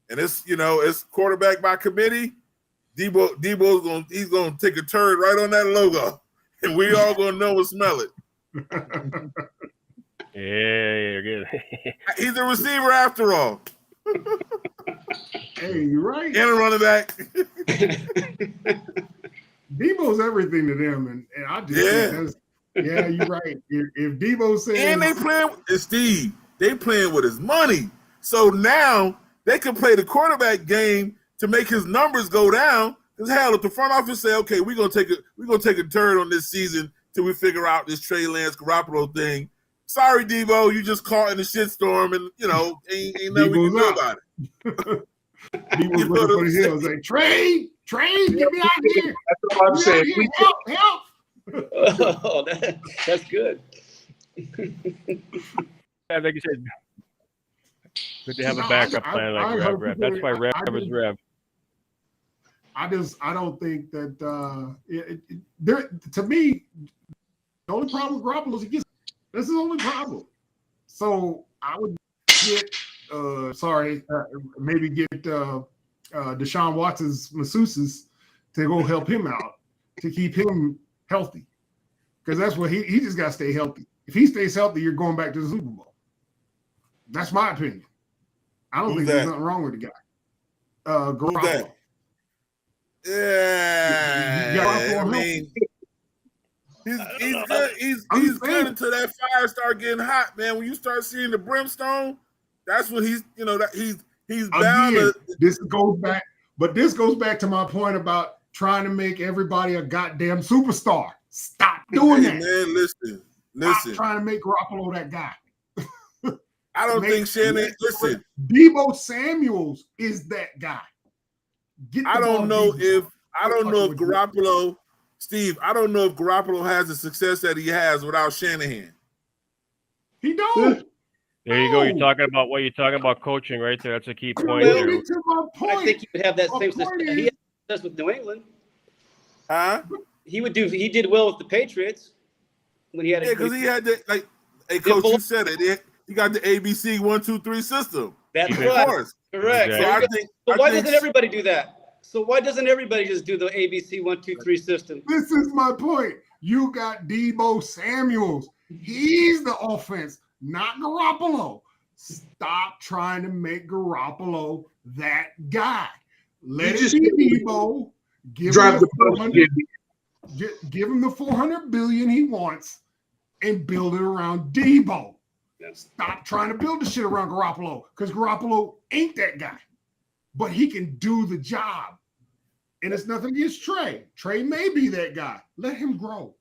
and it's quarterback by committee, Deebo's gonna take a turn right on that logo, and we all gonna know and smell it. Yeah, you're good. He's a receiver after all. Hey, you're right. And a running back. Deebo's everything to them, and I just think you're right. If Deebo says, and they playing with Steve, they playing with his money, so now they can play the quarterback game to make his numbers go down. Because hell, if the front office say, okay, we're gonna take a turn on this season till we figure out this Trey Lance Garoppolo thing. Sorry, Deebo, you just caught in the shitstorm, and ain't nothing we can do about it. Deebo's looking for the hills, like Trey, get me out of here. That's what I'm saying. Help. Oh, that's good. Like you said, good to have a backup plan like Rev. That's why Rev is Rev. I don't think that to me, the only problem with Garoppolo is he gets. This is the only problem. So I would get maybe get Deshaun Watson's masseuses to go help him out to keep him healthy. Because that's what he just got to stay healthy. If he stays healthy, you're going back to the Super Bowl. That's my opinion. I don't think there's nothing wrong with the guy. Garoppolo. Yeah. He's good. He's good until that fire start getting hot, man. When you start seeing the brimstone, that's when he's bound to. This goes back to my point about trying to make everybody a goddamn superstar. Stop doing that, man. Listen. Stop trying to make Garoppolo that guy. I don't think Shannon. Listen, Deebo Samuels is that guy. I don't know if Garoppolo. Steve, I don't know if Garoppolo has the success that he has without Shanahan. He don't. There you go. You're talking about coaching right there. That's a key point Well, there. I think he would have that same success. He had success with New England. Huh? He did well with the Patriots when he had because he had that, like, hey, coach, you said it. He got the ABC 1, 2, 3 system. That's right. Correct. Exactly. So why doesn't everybody do that? So why doesn't everybody just do the ABC 1, 2, 3 system? This is my point. You got Deebo Samuels. He's the offense, not Garoppolo. Stop trying to make Garoppolo that guy. Let it be Deebo. Give him the $400 billion he wants and build it around Deebo. Stop trying to build the shit around Garoppolo because Garoppolo ain't that guy. But he can do the job. And it's nothing against Trey. Trey may be that guy. Let him grow.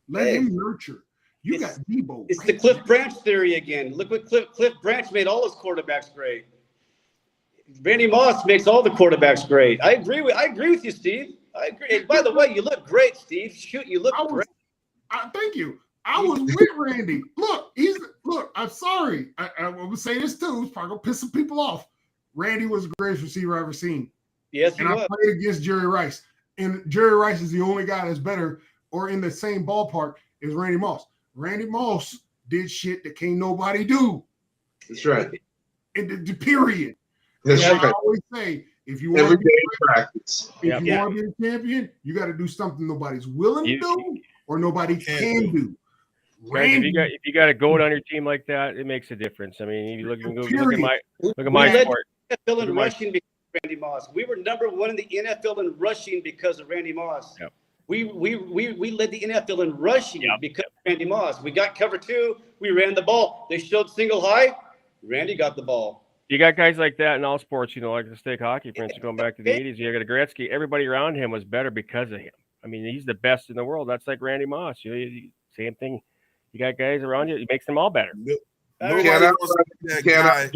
Let him nurture. You got Deebo. It's the Cliff Branch theory again. Look what Cliff Branch made all his quarterbacks great. Randy Moss makes all the quarterbacks great. I agree with you, Steve. I agree. And by the way, you look great, Steve. Shoot, you look great. Thank you. I was with Randy. Look, I'm sorry. I will say this too. It's probably gonna piss some people off. Randy was the greatest receiver I've ever seen. Yes, he was. I played against Jerry Rice. And Jerry Rice is the only guy that's better or in the same ballpark as Randy Moss. Randy Moss did shit that can't nobody do. That's right. And the period. That's right. I always say, if you want every to day practice, if you want to be a champion, you got to do something nobody's willing to do or nobody can do. If you got a goat on your team like that, it makes a difference. I mean, you look at my sport. NFL in rushing because of Randy Moss. We were number one in the NFL in rushing because of Randy Moss. Yep. We led the NFL in rushing because of Randy Moss. We got cover 2. We ran the ball. They showed single high. Randy got the ball. You got guys like that in all sports, like the stick hockey, for instance, going back to the 80s. You got a Gretzky. Everybody around him was better because of him. I mean, he's the best in the world. That's like Randy Moss. Same thing. You got guys around you. It makes them all better. Nobody wants to be that guy.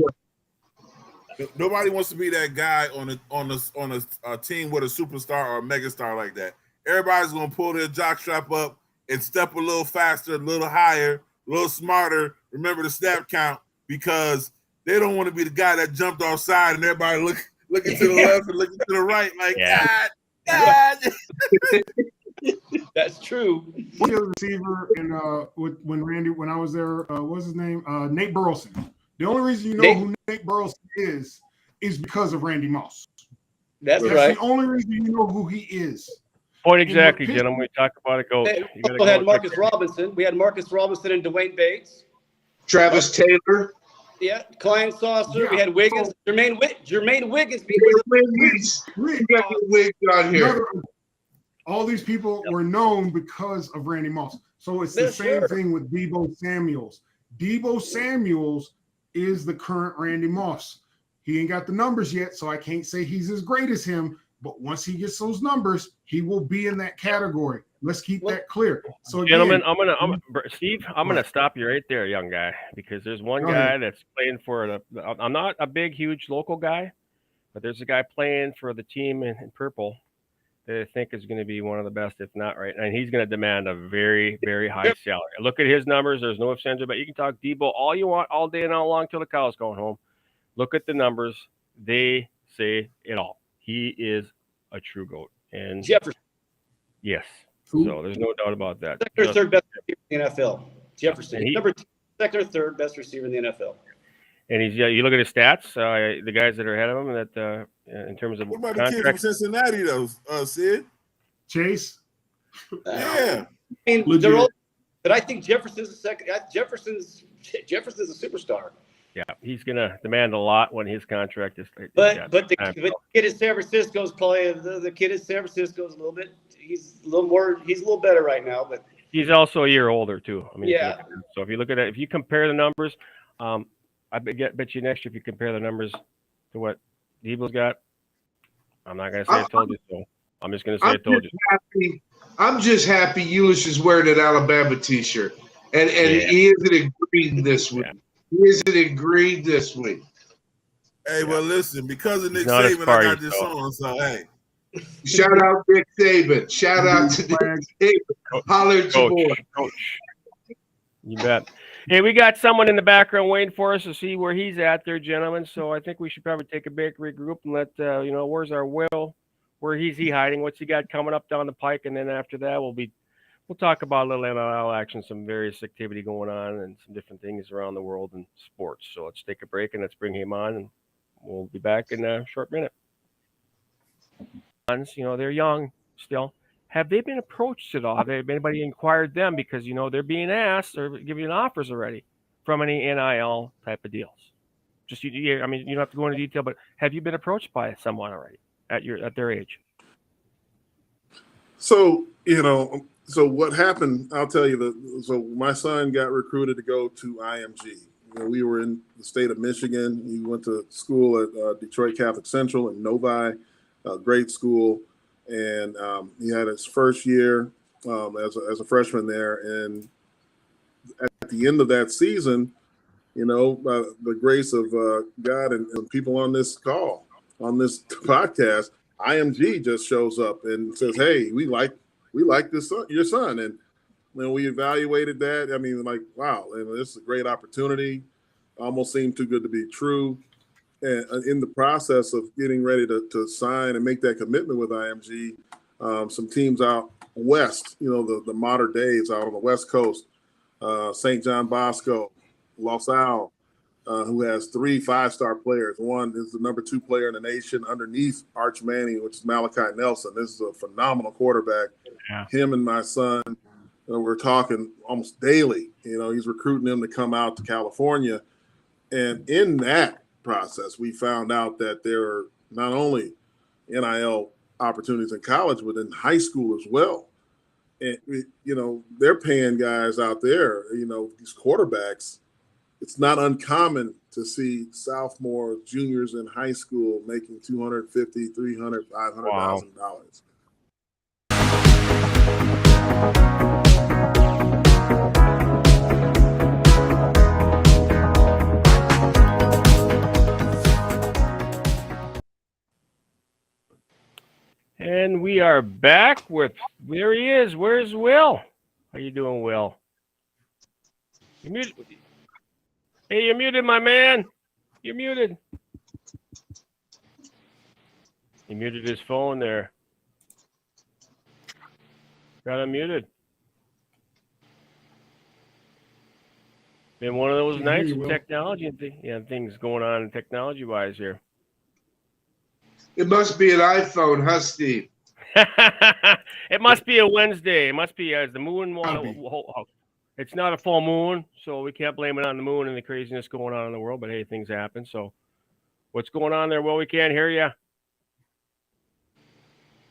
Nobody wants to be that guy on a team with a superstar or a megastar like that. Everybody's gonna pull their jockstrap up and step a little faster, a little higher, a little smarter. Remember the snap count because they don't want to be the guy that jumped offside and everybody looking to the left and looking to the right like God. That's true. The receiver when I was there, what's his name? Nate Burleson. The only reason you know who Nate Burleson is because of Randy Moss. That's right. The only reason you know who he is. Point exactly, gentlemen. We talk about a goat. We also had Marcus Robinson. We had Marcus Robinson and Dwayne Bates. Travis Taylor. Yeah, Klein Saucer. We had Wiggins. Jermaine Wiggins. We got the Wiggins on here. All these people were known because of Randy Moss. So it's the same thing with Deebo Samuels. Deebo Samuels is the current Randy Moss. He ain't got the numbers yet, so I can't say he's as great as him. But once he gets those numbers, he will be in that category. Let's keep that clear. So, gentlemen, Steve, I'm gonna stop you right there, young guy, because there's one guy that's playing for I'm not a big, huge local guy, but there's a guy playing for the team in purple that I think is going to be one of the best, if not right. And he's going to demand a very, very high salary. Look at his numbers. There's no ifs, ands, but you can talk Deebo all you want all day and all long till the cow's going home. Look at the numbers. They say it all. He is a true GOAT. And Jefferson. Yes. So there's no doubt about that. Second or third best receiver in the NFL. Jefferson. Number 2, second or third best receiver in the NFL. And he's you look at his stats, the guys that are ahead of him, that in terms of what about the kid from Cincinnati though, Sid? Chase. Yeah. I mean, they're all, but I think Jefferson's a second. Jefferson's a superstar. Yeah, he's gonna demand a lot when his contract is. But the kid in San Francisco is probably the kid in San Francisco is a little bit. He's a little better right now. But He's also a year older too. I mean, Yeah. if you look at it, if you compare the numbers, I bet you next year if you compare the numbers to what the Eagles got, I'm not gonna say I told you so. I'm just gonna say I told you. I'm just happy Euless is wearing an Alabama T-shirt, and he isn't in green this week. He isn't in green this week. Hey, well, listen, because of Nick not as Saban, I far got as this though. on. So, hey, Shout out Nick Saban. Shout out to Nick Saban. Holler at your boy. Coach. You bet. Hey, we got someone in the background waiting for us to see where he's at there, gentlemen. So I think we should probably take a break, regroup, and let where's our Will? Where he hiding? What's he got coming up down the pike? And then after that, we'll talk about a little NIL action, some various activity going on, and some different things around the world in sports. So let's take a break and let's bring him on, and we'll be back in a short minute. They're young still. Have they been approached at all? Have anybody inquired them because they're being asked or giving offers already from any NIL type of deals? Just you don't have to go into detail, but have you been approached by someone already at their age? So so what happened? I'll tell you. So my son got recruited to go to IMG. We were in the state of Michigan. He went to school at Detroit Catholic Central in Novi, great school. And he had his first year as a freshman there. And at the end of that season, by the grace of God and people on this call, on this podcast, IMG just shows up and says, "Hey, we like this your son." And when we evaluated that, I mean, like, wow, this is a great opportunity. Almost seemed too good to be true. And in the process of getting ready to sign and make that commitment with IMG, some teams out west, the modern days out on the West Coast, St. John Bosco, Los Al, who has 3 5-star players. One is the number 2 player in the nation underneath Arch Manning, which is Malachi Nelson. This is a phenomenal quarterback. Yeah. Him and my son, we're talking almost daily. He's recruiting them to come out to California. And in that process, we found out that there are not only NIL opportunities in college, but in high school as well. And, they're paying guys out there, these quarterbacks. It's not uncommon to see sophomore juniors in high school making $250,000, $300,000, $500,000. And we are back there he is. Where's Will? How you doing, Will? You're muted. Hey, you're muted, my man. You're muted. He muted his phone there. Got unmuted. Been one of those nights of technology and things going on technology-wise here. It must be an iPhone, huh, Steve? It must be a Wednesday. It must be as the moon. It's not a full moon, so we can't blame it on the moon and the craziness going on in the world. But hey, things happen. So, what's going on there? Well, we can't hear you.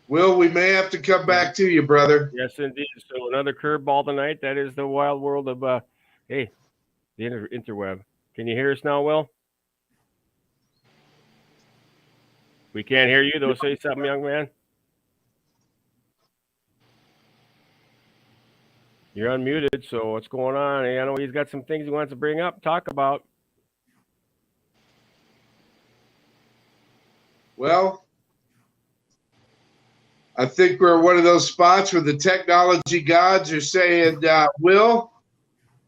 Will, we may have to come back to you, brother. Yes, indeed. So another curveball tonight. That is the wild world of the interweb. Can you hear us now, Will? We can't hear you, though. Say something, young man. You're unmuted, so what's going on? I know he's got some things he wants to bring up, talk about. Well, I think we're one of those spots where the technology gods are saying, Will,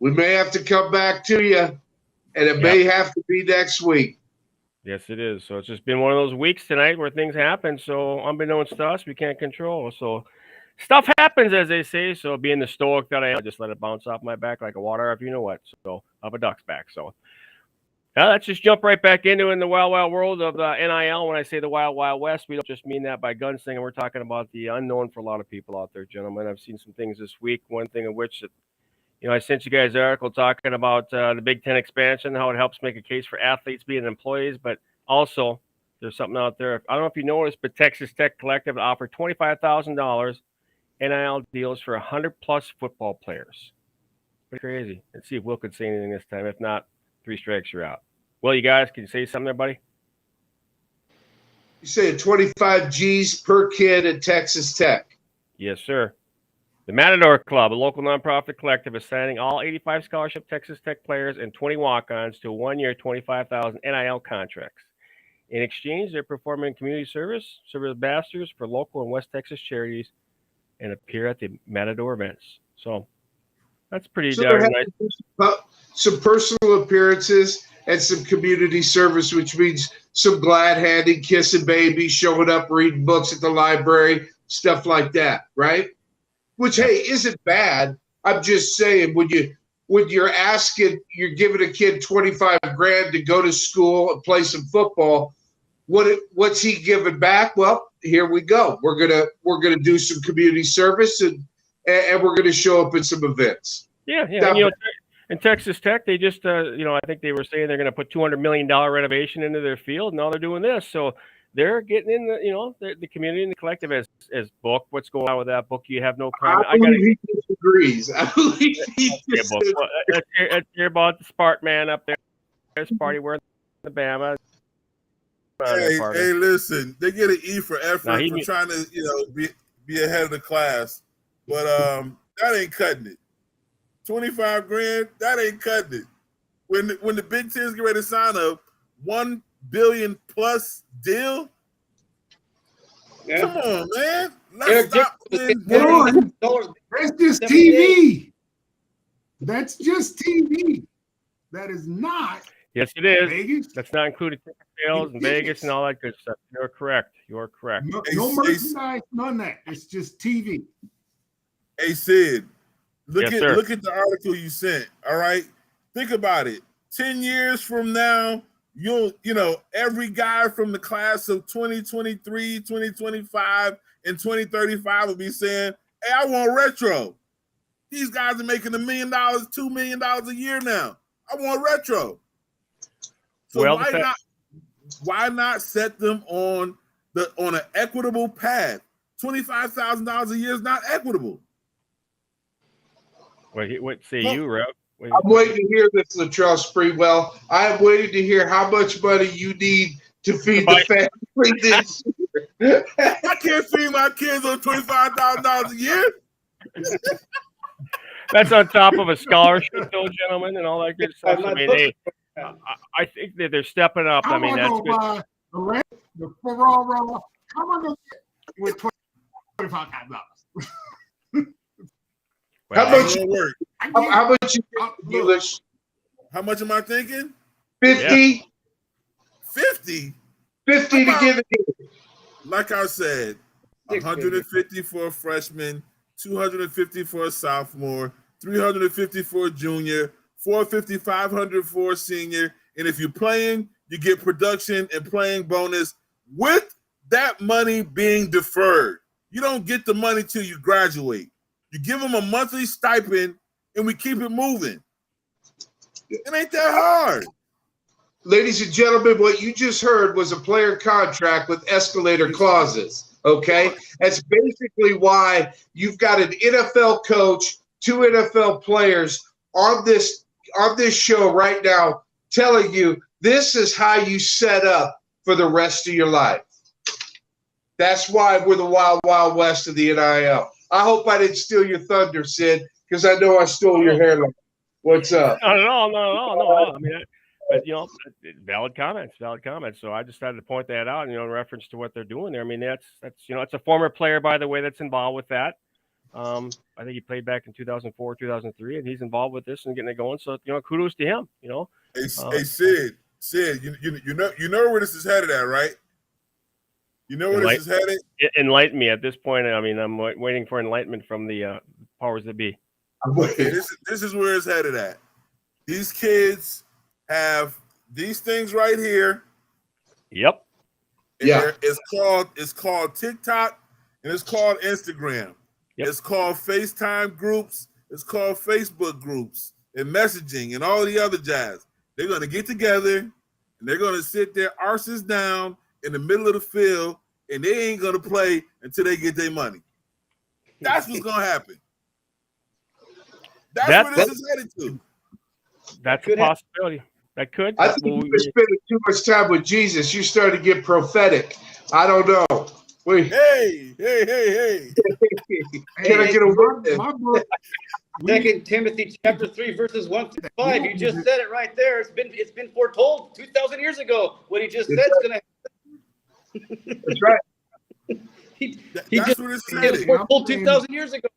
we may have to come back to you, and it may have to be next week. Yes, it is. So it's just been one of those weeks tonight where things happen. So unbeknownst to us, we can't control. So stuff happens, as they say. So being the stoic that I am, I just let it bounce off my back like a water off you know what. So of a duck's back. So now let's just jump right back into in the wild, wild world of NIL. When I say the wild, wild west, we don't just mean that by gunslinging. We're talking about the unknown for a lot of people out there, gentlemen. I've seen some things this week. One thing of which that, I sent you guys an article talking about the Big Ten expansion, how it helps make a case for athletes being employees, but also there's something out there. I don't know if you noticed, but Texas Tech Collective offered $25,000 NIL deals for 100-plus football players. Pretty crazy. Let's see if Will could say anything this time. If not, 3 strikes, you're out. Well, you guys, can you say something there, buddy? You say 25 G's per kid at Texas Tech. Yes, sir. The Matador Club, a local nonprofit collective, is signing all 85 scholarship Texas Tech players and 20 walk-ons to a 1-year, $25,000 NIL contracts. In exchange, they're performing community service ambassadors for local and West Texas charities, and appear at the Matador events. So that's pretty darn nice. Some personal appearances and some community service, which means some glad handing, kissing babies, showing up, reading books at the library, stuff like that, right? Which, hey, isn't bad. I'm just saying, when you're giving a kid 25 grand to go to school and play some football, what's he giving back? Well, here we go. We're gonna do some community service and we're gonna show up at some events. Yeah. And, in Texas Tech, they just I think they were saying they're going to put $200 million renovation into their field. Now they're doing this, so they're getting in the community and the collective has booked. What's going on with that book? You have no comment. I believe he disagrees. I believe he disagrees. Let's hear about the Spark man up there. There's party wearing the Bama. Hey, listen, they get an E for effort for trying to be ahead of the class, but that ain't cutting it. 25 grand, that ain't cutting it. When the Big Ten's get ready to sign a $1 billion plus deal, come on, man. Let's stop. That's just TV. That's just TV. That is not. Yes, it is. Vegas. That's not included ticket sales in Vegas and all that good stuff. You're correct. No merchandise, none of that. It's just TV. Hey, Sid. Look Yes, at the article you sent. All right, think about it. 10 years from now, every guy from the class of 2023, 2025, and 2035 will be saying, "Hey, I want retro." These guys are making $1 million, $2 million a year now. I want retro. So why not set them on an equitable path? $25,000 a year is not equitable. What say you, Rev? I'm waiting to hear this, Latrell Sprewell. I'm waiting to hear how much money you need to feed the family this year. I can't feed my kids on $25,000 a year. That's on top of a scholarship, though, gentlemen, and all that good stuff. I mean, I think that they're stepping up. I mean, that's good. The Ferraro, how am I going to get with $25,000? How much you think, How much am I thinking? 50? Yeah. 50? 50 to give it. Like I said, 150 for a freshman, 250 for a sophomore, 350 for a junior, 450, 500 for a senior. And if you're playing, you get production and playing bonus with that money being deferred. You don't get the money till you graduate. You give them a monthly stipend, and we keep it moving. It ain't that hard. Ladies and gentlemen, what you just heard was a player contract with escalator clauses, okay? That's basically why you've got an NFL coach, 2 NFL players on this show right now telling you this is how you set up for the rest of your life. That's why we're the wild, wild west of the NIL. I hope I didn't steal your thunder, Sid, because I know I stole your hairline. What's up? No. I mean, but valid comments. So I just decided to point that out, in reference to what they're doing there. I mean, that's it's a former player, by the way, that's involved with that. I think he played back in 2004, 2003, and he's involved with this and getting it going. So kudos to him. Hey, Sid, you know where this is headed at, right? You know where this is headed? Enlighten me at this point. I mean, I'm waiting for enlightenment from the powers that be. Okay, this is where it's headed at. These kids have these things right here. Yep. It's called TikTok and it's called Instagram. Yep. It's called FaceTime groups. It's called Facebook groups and messaging and all the other jazz. They're gonna get together and they're gonna sit their arses down in the middle of the field, and they ain't gonna play until they get their money. That's what's gonna happen. That's where this is headed to. That's a possibility. That could. I think you're spending too much time with Jesus. You start to get prophetic. I don't know. Wait. Hey. Can I get a word? My book, 2 Timothy chapter 3, verses 1 through 5. You just said it right there. It's been foretold 2,000 years ago. What he just said is going to happen. That's right. That's what it's headed. Foretold 2,000 years ago.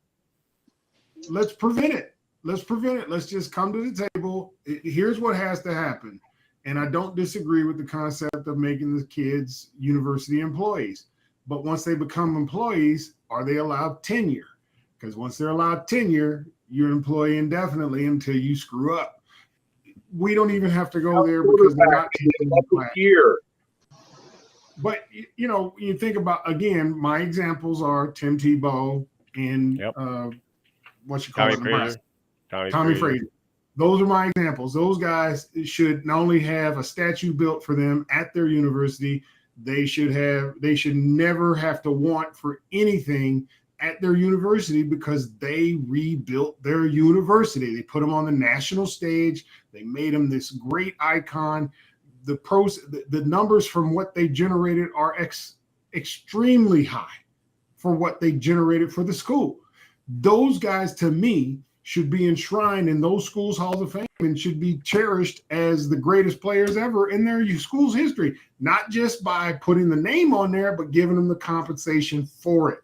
Let's prevent it. Let's just come to the table. Here's what has to happen. And I don't disagree with the concept of making the kids university employees. But once they become employees, are they allowed tenure? Because once they're allowed tenure, you're an employee indefinitely until you screw up. We don't even have to go there because they're not teaching the class. But, you think about, again, my examples are Tim Tebow and Tommy Frazier. Those are my examples. Those guys should not only have a statue built for them at their university, they should never have to want for anything at their university because they rebuilt their university. They put them on the national stage. They made them this great icon. The numbers from what they generated are extremely high for what they generated for the school. Those guys, to me, should be enshrined in those schools' halls of fame and should be cherished as the greatest players ever in their school's history, not just by putting the name on there, but giving them the compensation for it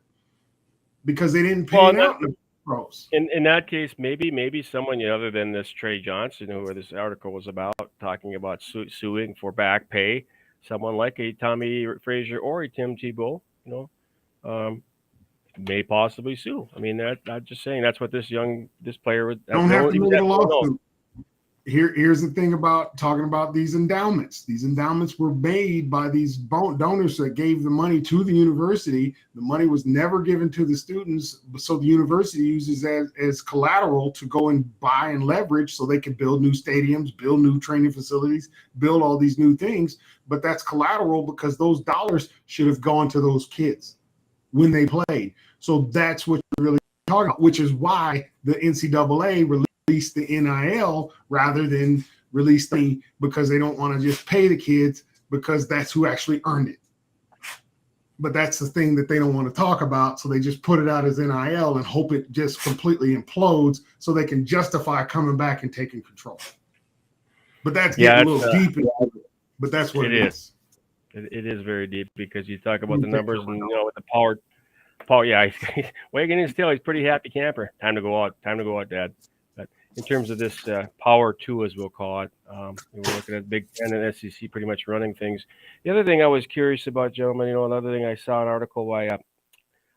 because they didn't pay it out in the pros. In that case, maybe someone other than this Trey Johnson, who this article was about, talking about suing for back pay, someone like a Tommy Frazier or a Tim Tebow, may possibly sue. I mean, I'm just saying that's what this player would. Don't have to make a lawsuit. Here's the thing about talking about these endowments. These endowments were made by these donors that gave the money to the university. The money was never given to the students, so the university uses as collateral to go and buy and leverage so they can build new stadiums, build new training facilities, build all these new things. But that's collateral because those dollars should have gone to those kids when they played. So that's what you're really talking about, which is why the NCAA released the NIL rather than release because they don't want to just pay the kids because that's who actually earned it. But that's the thing that they don't want to talk about. So they just put it out as NIL and hope it just completely implodes so they can justify coming back and taking control. But that's getting a little deep. But that's what it is. It is very deep because you talk about the numbers and with the power. Yeah, he's wagging his tail. He's a pretty happy camper. Time to go out, Dad. But in terms of this power two, as we'll call it, we're looking at Big Ten and SEC pretty much running things. The other thing I was curious about, gentlemen, another thing I saw an article by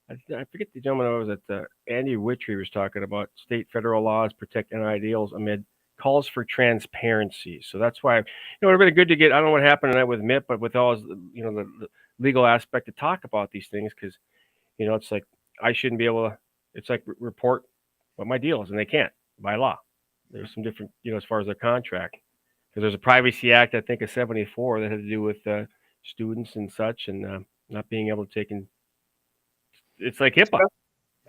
I forget the gentleman that Andy Wittry was talking about state federal laws protect NIL deals amid calls for transparency. So that's why it would have been good to get. I don't know what happened tonight with Mitt, but with all the legal aspect to talk about these things because it's like I shouldn't be able to. It's like report what my deal is, and they can't by law. There's some different as far as their contract because there's a Privacy Act I think of '74 that had to do with students and such and not being able to take in. It's like HIPAA,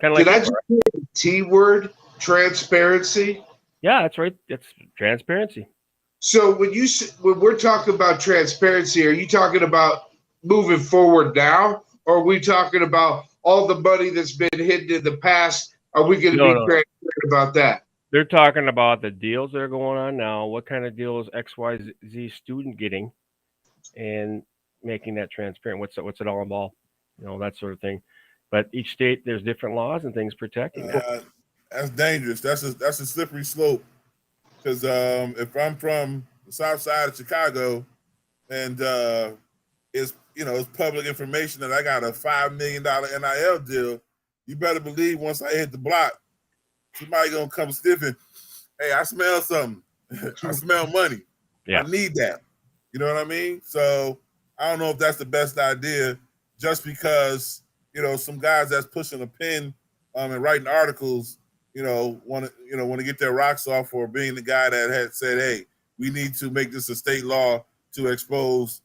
kind of like. Did I just hear the T word? Transparency. Yeah, that's right. That's transparency. So when we're talking about transparency, are you talking about moving forward now, or are we talking about all the money that's been hidden in the past? Are we going to be transparent about that? They're talking about the deals that are going on now. What kind of deal is XYZ student getting, and making that transparent. What's it all involved? That sort of thing. But each state, there's different laws and things protecting it. That's dangerous. That's a slippery slope. Because if I'm from the south side of Chicago, and it's public information that I got a $5 million NIL deal, you better believe once I hit the block, somebody gonna come sniffing. Hey, I smell something. I smell money. Yeah. I need that. You know what I mean? So I don't know if that's the best idea. Just because some guys that's pushing a pen and writing articles, want to get their rocks off for being the guy that had said, hey, we need to make this a state law to expose,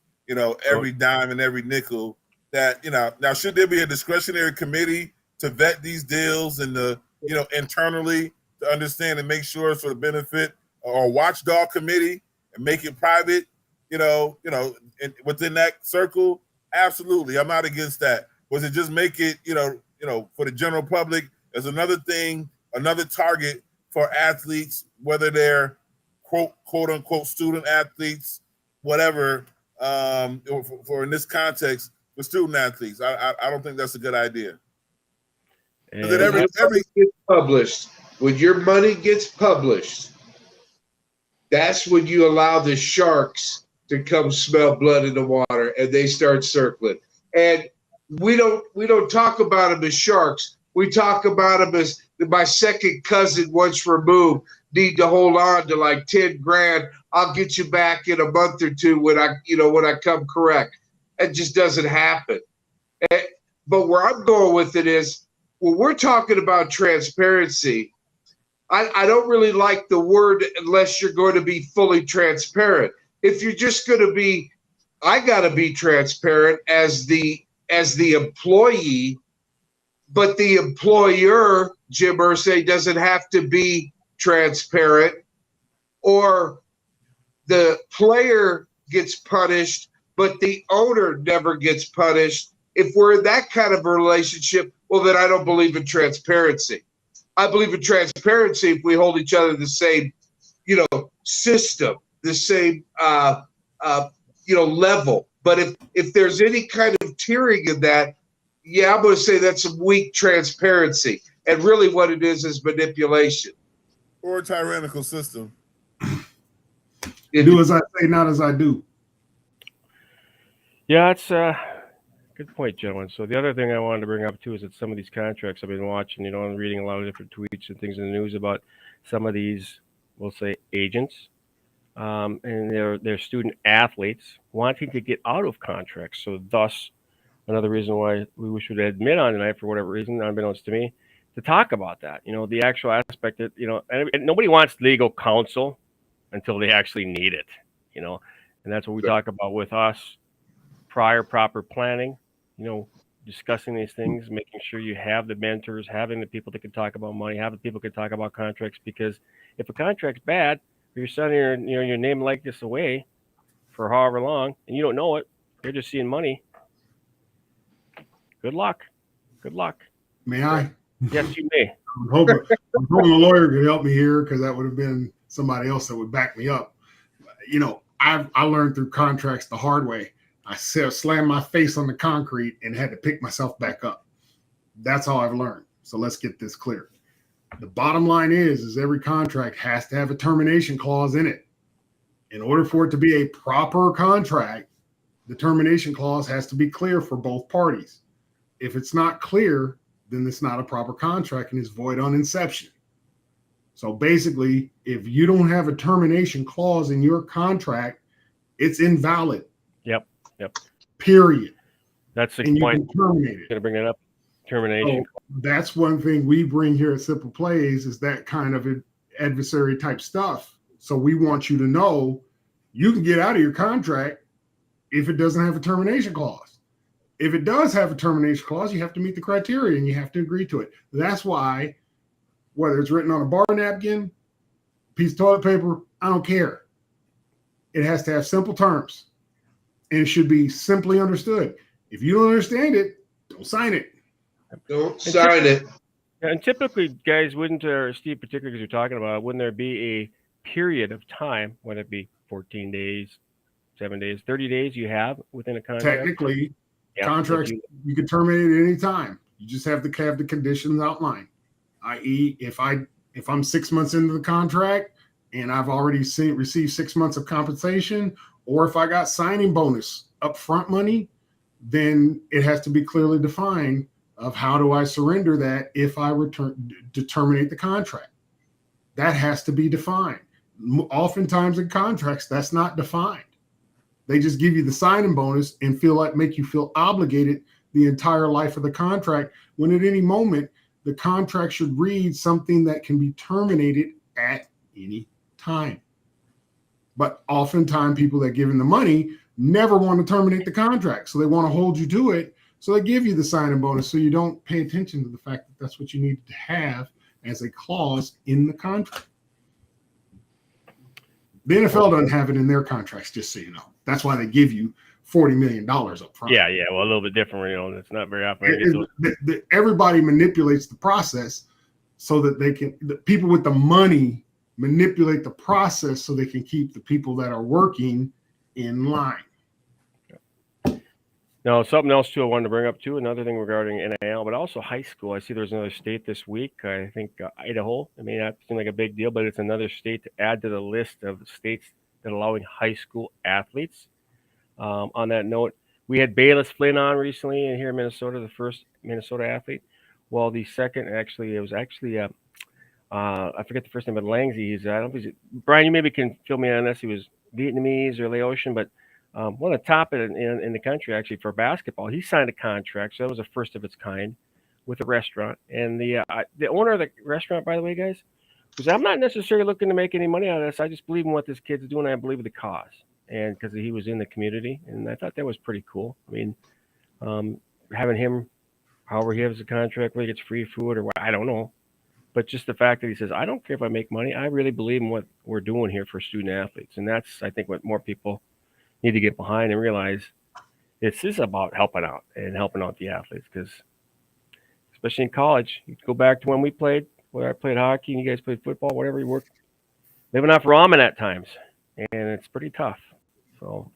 every dime and every nickel that, now should there be a discretionary committee to vet these deals and internally to understand and make sure it's for the benefit, or a watchdog committee and make it private, and within that circle, absolutely, I'm not against that. Was it just make it, for the general public as another thing, another target for athletes, whether they're quote unquote student athletes, whatever, for in this context, for student athletes. I don't think that's a good idea. And when your money gets published, that's when you allow the sharks to come smell blood in the water, and they start circling. And we don't talk about them as sharks. We talk about them as my second cousin once removed, need to hold on to like 10 grand. I'll get you back in a month or two when I come correct. It just doesn't happen. But where I'm going with it is, when we're talking about transparency, I don't really like the word unless you're going to be fully transparent. If you're just going to be, I got to be transparent as the employee, but the employer, Jim Irsay, doesn't have to be transparent, or the player gets punished, but the owner never gets punished. If we're in that kind of a relationship, well, then I don't believe in transparency. I believe in transparency if we hold each other the same, system, the same, level. But if there's any kind of tiering in that, yeah, I'm going to say that's some weak transparency. And really what it is manipulation. Or a tyrannical system. Do as I say, not as I do. Yeah, it's good point, gentlemen. So the other thing I wanted to bring up too is that some of these contracts I've been watching, and reading a lot of different tweets and things in the news about some of these, we'll say, agents, and their student athletes wanting to get out of contracts. So thus, another reason why we should admit on tonight, for whatever reason, unbeknownst to me, to talk about that. The actual aspect that and nobody wants legal counsel until they actually need it. And that's what we talk about with us. Prior proper planning, discussing these things, making sure you have the mentors, having the people that can talk about money, having people that can talk about contracts. Because if a contract's bad, or you're sending your name like this away for however long, and you don't know it, you're just seeing money. Good luck. Good luck. May I? Yes, you may. I'm hoping the lawyer could help me here, because that would have been somebody else that would back me up. I learned through contracts the hard way. I slammed my face on the concrete and had to pick myself back up. That's all I've learned. So let's get this clear. The bottom line is every contract has to have a termination clause in it. In order for it to be a proper contract, the termination clause has to be clear for both parties. If it's not clear, then it's not a proper contract and is void on inception. So basically, if you don't have a termination clause in your contract, it's invalid. Yep. Period. That's the and point. You can terminate it. Going to bring it up. Termination. So that's one thing we bring here at Simple Playz, is that kind of adversary type stuff. So we want you to know you can get out of your contract if it doesn't have a termination clause. If it does have a termination clause, you have to meet the criteria and you have to agree to it. That's why, whether it's written on a bar napkin, piece of toilet paper, I don't care. It has to have simple terms. And it should be simply understood. If you don't understand it, don't sign it. Don't sign it. And typically, guys, wouldn't, Steve, particularly because you're talking about it, wouldn't there be a period of time, whether it be 14 days, 7 days, 30 days you have within a contract? Technically, contracts, you can terminate at any time. You just have to have the conditions outlined. I.e., if I'm 6 months into the contract and I've already received 6 months of compensation, or if I got signing bonus upfront money, then it has to be clearly defined of how do I surrender that if I return to terminate the contract. That has to be defined. Oftentimes in contracts, that's not defined. They just give you the signing bonus and make you feel obligated the entire life of the contract, when at any moment the contract should read something that can be terminated at any time. But oftentimes people that give in the money never want to terminate the contract. So they want to hold you to it So they give you the signing bonus so you don't pay attention to the fact that that's what you need to have as a clause in the contract. The NFL doesn't have it in their contracts, just so you know. That's why they give you $40 million up front. Yeah, well, a little bit different. It's not very often. Everybody manipulates the process so that the people with the money manipulate the process so they can keep the people that are working in line. Now, something else, too, I wanted to bring up, too, another thing regarding NIL, but also high school. I see there's another state this week, I think Idaho. I mean, that seems like a big deal, but it's another state to add to the list of states that are allowing high school athletes. On that note, we had Bayless Flynn on recently here in Minnesota, the first Minnesota athlete. Well, the second, I forget the first name, but Langsy. I don't know if Brian, you maybe can fill me on this. He was Vietnamese or Laotian, but one of the top in the country, actually, for basketball. He signed a contract, so that was the first of its kind with a restaurant. And the owner of the restaurant, by the way, guys, because I'm not necessarily looking to make any money out of this. I just believe in what this kid's doing. I believe in the cause. And because he was in the community, and I thought that was pretty cool. I mean, having him, however he has a contract, whether he gets free food or what, I don't know. But just the fact that he says, I don't care if I make money. I really believe in what we're doing here for student athletes. And that's, I think, what more people need to get behind and realize this is about helping out the athletes. Because especially in college, you go back to when we played, whether I played hockey and you guys played football, whatever, you work living off ramen at times. And it's pretty tough. So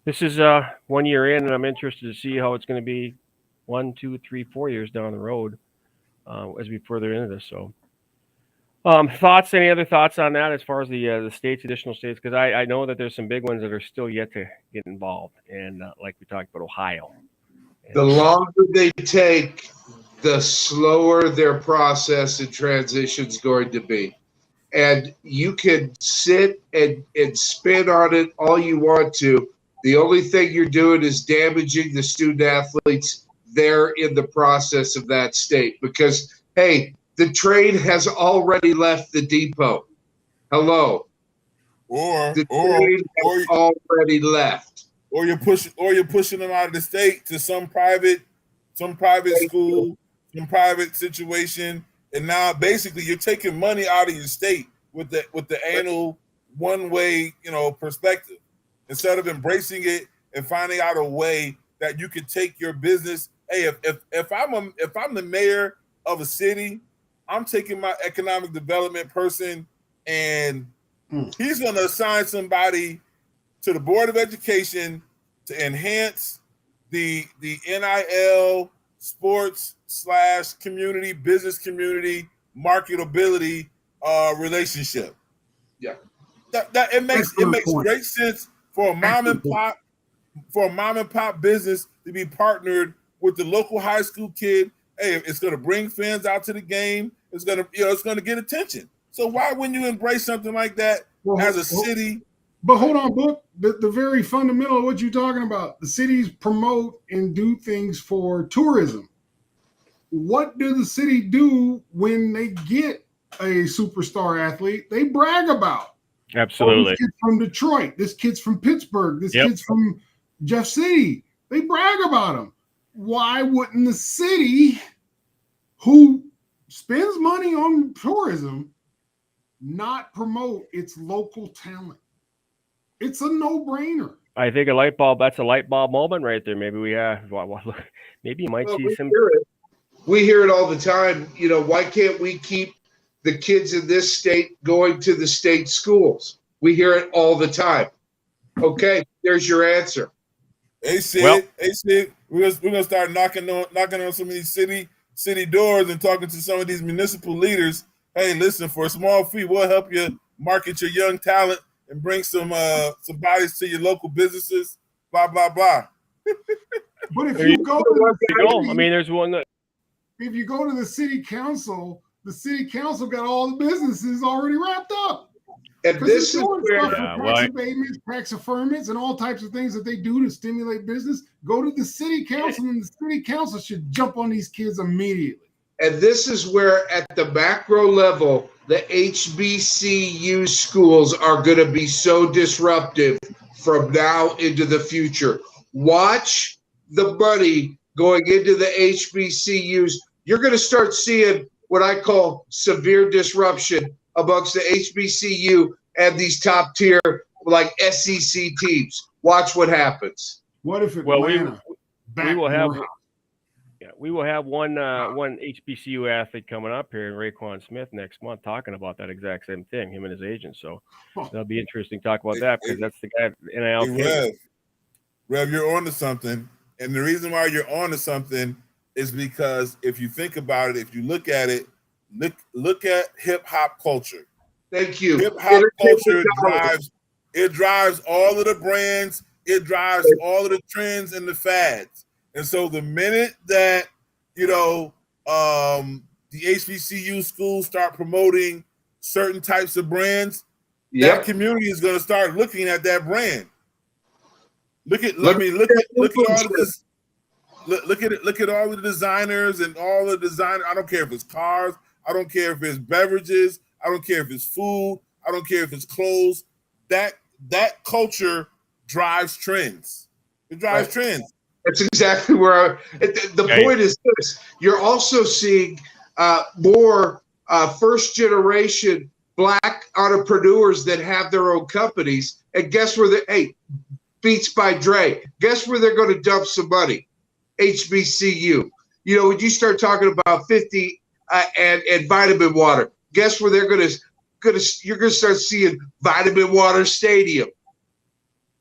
this is 1 year in, and I'm interested to see how it's going to be 1, 2, 3, 4 years down the road as we further into this. So thoughts, any other thoughts on that as far as the states, additional states? Because I know that there's some big ones that are still yet to get involved. And like we talked about, Ohio. The longer they take, the slower their process and transition is going to be. And you can sit and spin on it all you want to. The only thing you're doing is damaging the student athletes there in the process of that state. Because, hey, the train has already left the depot. Hello. Or already left. Or you're pushing them out of the state to some private school, some private situation. And now basically you're taking money out of your state with the annual one-way, perspective, instead of embracing it and finding out a way that you can take your business. Hey, if I'm the mayor of a city, I'm taking my economic development person and he's going to assign somebody to the Board of Education to enhance the NIL sports / community, business community, marketability relationship. Yeah. That it makes great sense for a mom and pop business to be partnered with the local high school kid. Hey, it's going to bring fans out to the game. It's going to get attention. So why wouldn't you embrace something like that as a city? But hold on, Book. The very fundamental of what you're talking about, the cities promote and do things for tourism. What do the city do when they get a superstar athlete? They brag about. Absolutely. This kid's from Detroit. This kid's from Pittsburgh. This kid's from Jeff City. They brag about him. Why wouldn't the city, who spends money on tourism, not promote its local talent? It's a no-brainer. I think that's a light bulb moment right there. Maybe maybe you might see some. We hear it all the time. Why can't we keep the kids in this state going to the state schools? We hear it all the time. Okay, there's your answer. Hey Sid, we're gonna start knocking on some of these city doors and talking to some of these municipal leaders. Hey, listen, for a small fee, we'll help you market your young talent and bring some bodies to your local businesses. Blah blah blah. But if you go to there's one that. If you go to the city council got all the businesses already wrapped up. And this is where tax abatements, tax affirmance, and all types of things that they do to stimulate business. Go to the city council, and the city council should jump on these kids immediately. And this is where, at the macro level, the HBCU schools are going to be so disruptive from now into the future. Watch the money going into the HBCUs, you're going to start seeing what I call severe disruption amongst the HBCU and these top tier like SEC teams. Watch what happens. What if Well, Atlanta? we will have one HBCU athlete coming up here, Raekwon Smith, next month, talking about that exact same thing, him and his agent. So that'll be interesting to talk about that because that's the guy NIL. Rev, you're on to something. And the reason why you're on to something is because if you think about it, if you look at it, look at hip hop culture. Thank you. Hip hop culture drives all of the brands, it drives all of the trends and the fads. And so the minute that, the HBCU schools start promoting certain types of brands, that community is going to start looking at that brand. Look at all of this. Look at all the designers and all the design. I don't care if it's cars. I don't care if it's beverages. I don't care if it's food. I don't care if it's clothes. That culture drives trends. It drives trends. That's exactly where the point is this. You're also seeing more first generation Black entrepreneurs that have their own companies. And guess where Beats by Dre. Guess where they're going to dump some money? HBCU. When you start talking about 50 and vitamin water, guess where they're you're going to start seeing Vitamin Water Stadium.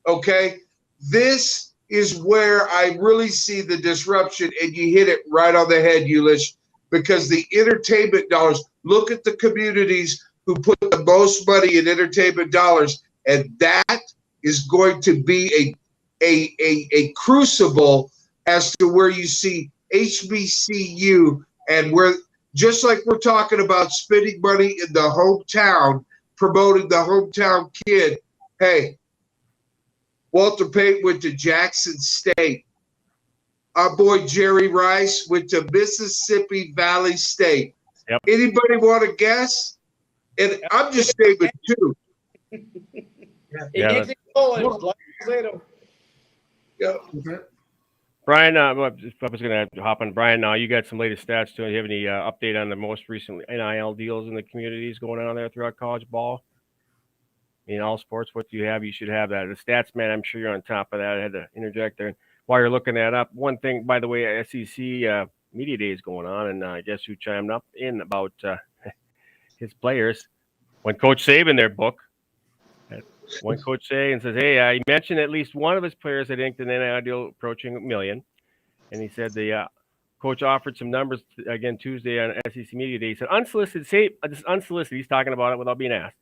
Okay? This is where I really see the disruption, and you hit it right on the head, Ulish, because the entertainment dollars, look at the communities who put the most money in entertainment dollars, and that is going to be a crucible as to where you see HBCU and where, just like we're talking about spending money in the hometown, promoting the hometown kid. Hey, Walter Payton went to Jackson State. Our boy Jerry Rice went to Mississippi Valley State. Yep. Anybody want to guess? And I'm just naming two. It gets going. Brian, I was going to hop on. Brian, now you got some latest stats too. Do you have any update on the most recent NIL deals in the communities going on there throughout college ball? In all sports, what do you have? You should have that. The stats, man, I'm sure you're on top of that. I had to interject there. While you're looking that up, one thing, by the way, SEC Media Day is going on, and guess who chimed up in about his players? When Coach Saban their book. One coach say and says, hey, he mentioned at least one of his players had inked an NIL deal approaching $1 million. And he said the coach offered some numbers again Tuesday on SEC Media Day. He said, unsolicited, he's talking about it without being asked.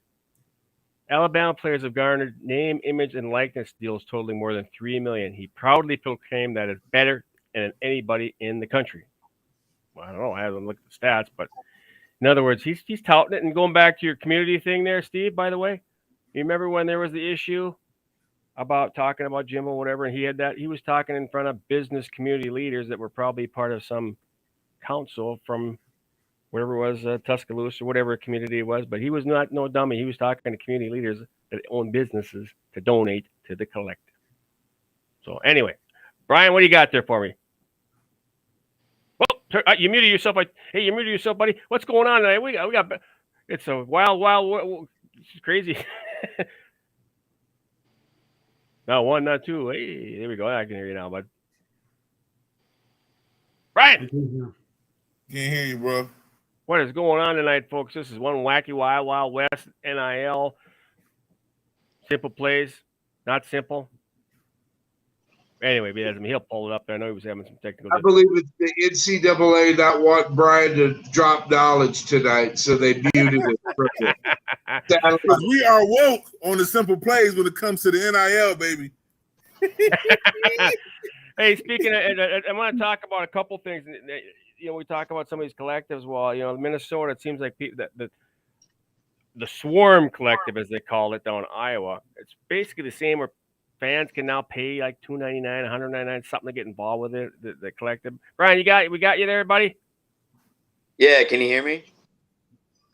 Alabama players have garnered name, image, and likeness deals totaling more than $3 million. He proudly proclaimed that it's better than anybody in the country. Well, I don't know. I haven't looked at the stats, but in other words, he's touting it. And going back to your community thing there, Steve, by the way, you remember when there was the issue about talking about Jim or whatever, and he was talking in front of business community leaders that were probably part of some council from whatever it was, Tuscaloosa or whatever community it was, but he was not no dummy. He was talking to community leaders that own businesses to donate to the collective. So anyway, Brian, what do you got there for me? Well, you muted yourself. Hey, you muted yourself, buddy. What's going on tonight? We got it's a wild, it's crazy. Not one, not two. Hey, there we go. I can hear you now, bud. Brian! Can't hear you, bro. What is going on tonight, folks? This is one wacky, wild west, NIL. Simple plays, not simple. Anyway, he'll pull it up there. I know he was having some technical. I believe it's the NCAA not want Brian to drop knowledge tonight, so they muted it. Because we are woke on the simple plays when it comes to the NIL, baby. Hey, speaking of, I want to talk about a couple things. We talk about some of these collectives. Well, Minnesota, it seems like the Swarm Collective, as they call it, down in Iowa, it's basically the same where fans can now pay like $2.99, $199, something to get involved with it. The collective. Brian, we got you there, buddy. Yeah, can you hear me?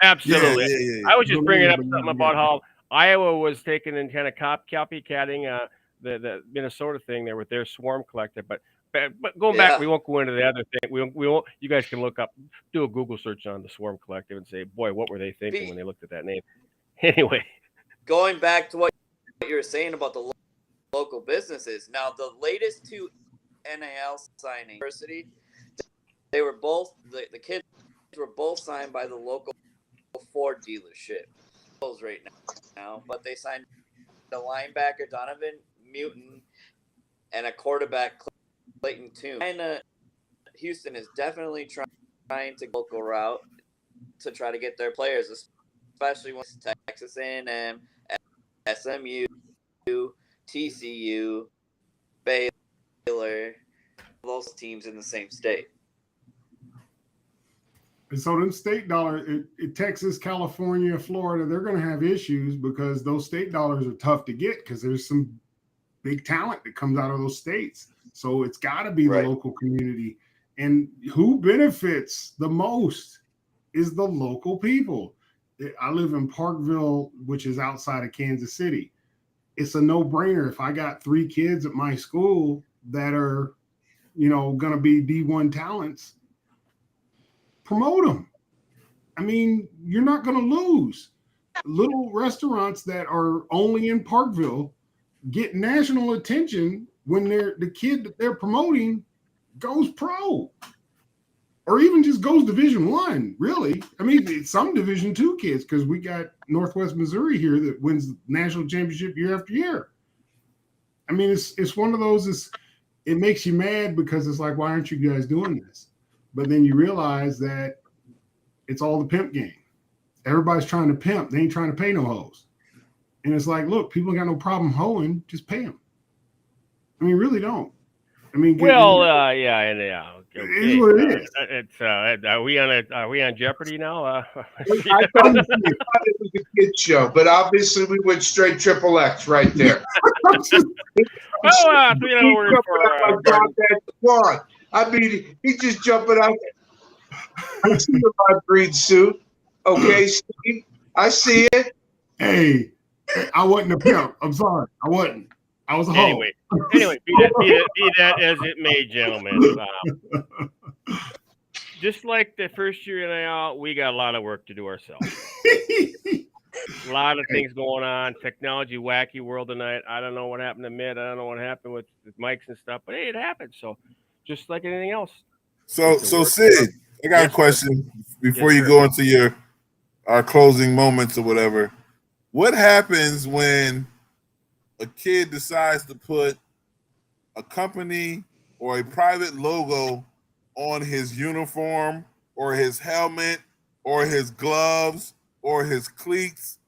Absolutely. Yeah. I was just bringing up something about how Iowa was taking and kind of copycatting the Minnesota thing there with their Swarm Collective. But But going back, we won't go into the other thing. We won't. You guys can look up, do a Google search on the Swarm Collective, and say, boy, what were they thinking when they looked at that name? Anyway, going back to what you were saying about the local businesses. Now, the latest two NIL signings, university, they were both the kids were both signed by the local Ford dealership. Right now, but they signed a linebacker Donovan Muton and a quarterback Clayton Toon. And Houston is definitely trying to go local route to try to get their players, especially when Texas A&M, SMU, TCU, Baylor, those teams in the same state. And so them state dollars, Texas, California, Florida, they're going to have issues because those state dollars are tough to get because there's some big talent that comes out of those states. So it's got to be the local community. And who benefits the most is the local people. I live in Parkville, which is outside of Kansas City. It's a no-brainer. If I got 3 kids at my school that are, going to be D1 talents, promote them. I mean, you're not going to lose. Little restaurants that are only in Parkville get national attention when the kid that they're promoting goes pro, or even just goes Division I. Really, I mean, it's some Division II kids because we got Northwest Missouri here that wins national championship year after year. I mean, it's one of those. It makes you mad because it's like, why aren't you guys doing this? But then you realize that it's all the pimp game. Everybody's trying to pimp. They ain't trying to pay no hoes. And it's like, look, people got no problem hoeing. Just pay them. I mean, really don't. I mean, yeah. Okay. It is what it is. Are we on Jeopardy now? I thought it was a kid show, but obviously we went straight XXX right there. I mean, he's just jumping out. I see my green suit. Okay, Steve, I see it. Hey, I wasn't a pimp. I'm sorry, I wasn't. I was a hoe. Anyway, be that as it may, gentlemen. Just like the first year NIL, we got a lot of work to do ourselves. A lot of things going on. Technology, wacky world tonight. I don't know what happened to Mitt. I don't know what happened with mics and stuff. But hey, it happened. So just like anything else. So Sid, I got a question before you go into our closing moments or whatever. What happens when a kid decides to put a company or a private logo on his uniform or his helmet or his gloves or his cleats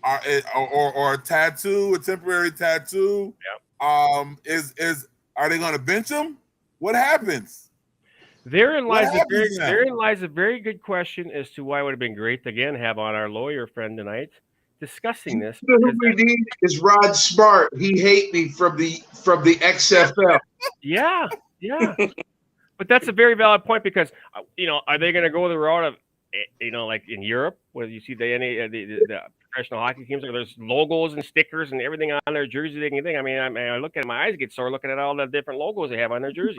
or a tattoo, a temporary tattoo? Are they going to bench him? What happens? Therein lies a very good question as to why it would have been great to again have on our lawyer friend tonight discussing this. Who we need is Rod Smart. He hate me from the XFL. Yeah. But that's a very valid point because are they going to go the route of like in Europe where you see the professional hockey teams where there's logos and stickers and everything on their jersey they can think. I mean, I look at my eyes get sore looking at all the different logos they have on their jerseys.